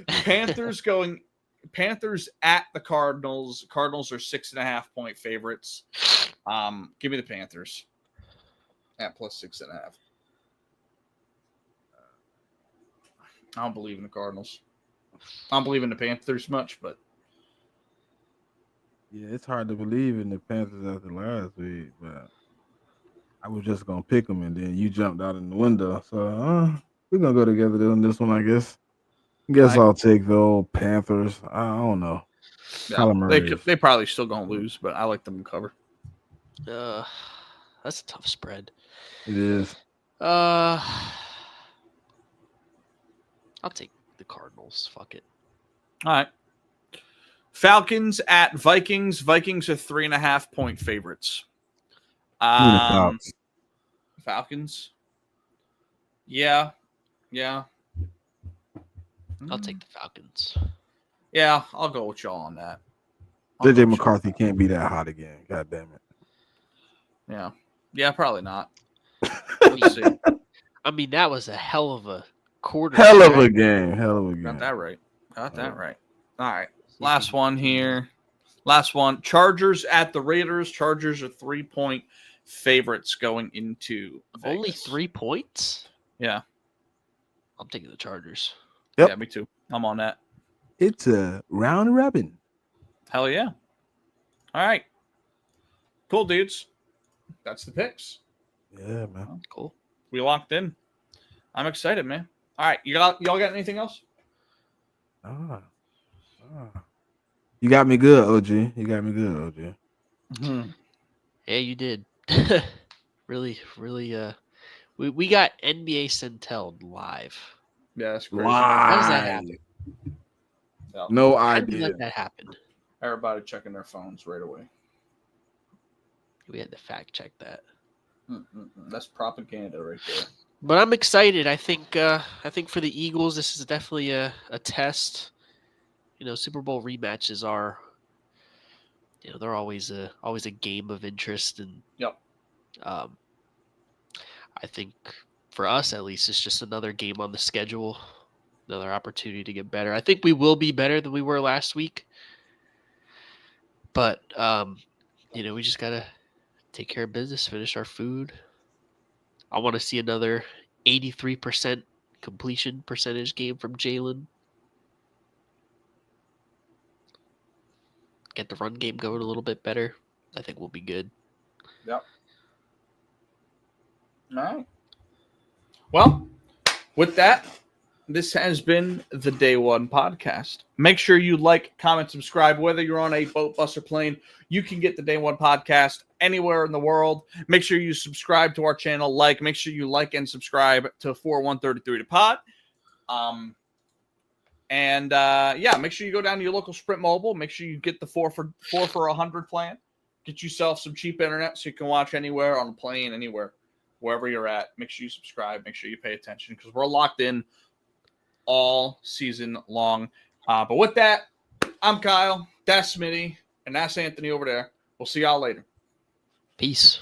Panthers at the Cardinals. Cardinals are 6.5-point favorites. Give me the Panthers at plus 6.5. I don't believe in the Cardinals. I don't believe in the Panthers much, but Yeah, it's hard to believe in the Panthers after last week, but I was just gonna pick them, and then you jumped out in the window. So we're gonna go together on this one, I guess. I'll take the old Panthers. I don't know. Yeah, they probably still gonna lose, but I like them to cover. That's a tough spread. It is. I'll take the Cardinals. Fuck it. All right. Falcons at Vikings. Vikings are 3.5-point favorites. Falcons. Yeah. I'll take the Falcons. Yeah, I'll go with y'all on that. JJ McCarthy can't be that hot again. God damn it. Yeah, probably not. I mean, that was a hell of a quarter. Hell of a game. Got that right. All right. Last one here. Last one. Chargers at the Raiders. Chargers are 3-point favorites going into Vegas. Only 3 points? Yeah. I'm taking the Chargers. Yep. Yeah, me too. I'm on that. It's a round robin. Hell yeah. All right. Cool, dudes. That's the picks. Yeah, man. Cool. We locked in. I'm excited, man. All right. Y'all got anything else? You got me good, OG. Mm-hmm. Yeah, you did. really, we got NBA Centel live. Yeah, that's crazy. How does that happen? No How did you idea. let that happen? Everybody checking their phones right away. We had to fact check that. That's propaganda right there. But I'm excited. I think for the Eagles, this is definitely a test. You know, Super Bowl rematches are, they're always a game of interest, and I think for us at least, it's just another game on the schedule, another opportunity to get better. I think we will be better than we were last week, but we just gotta take care of business, finish our food. I want to see another 83% completion percentage game from Jalen. Get the run game going a little bit better. I think we'll be good. Yep. All right. Well, with that, this has been the Day One Podcast. Make sure you like, comment, subscribe. Whether you're on a boat, bus, or plane, you can get the Day One Podcast anywhere in the world. Make sure you subscribe to our channel. Make sure you like and subscribe to 4133 to Pod. Make sure you go down to your local Sprint Mobile. Make sure you get the 4 for $100 plan. Get yourself some cheap internet so you can watch anywhere, on a plane, anywhere, wherever you're at. Make sure you subscribe. Make sure you pay attention, because we're locked in all season long. But with that, I'm Kyle. That's Smitty, and that's Anthony over there. We'll see y'all later. Peace.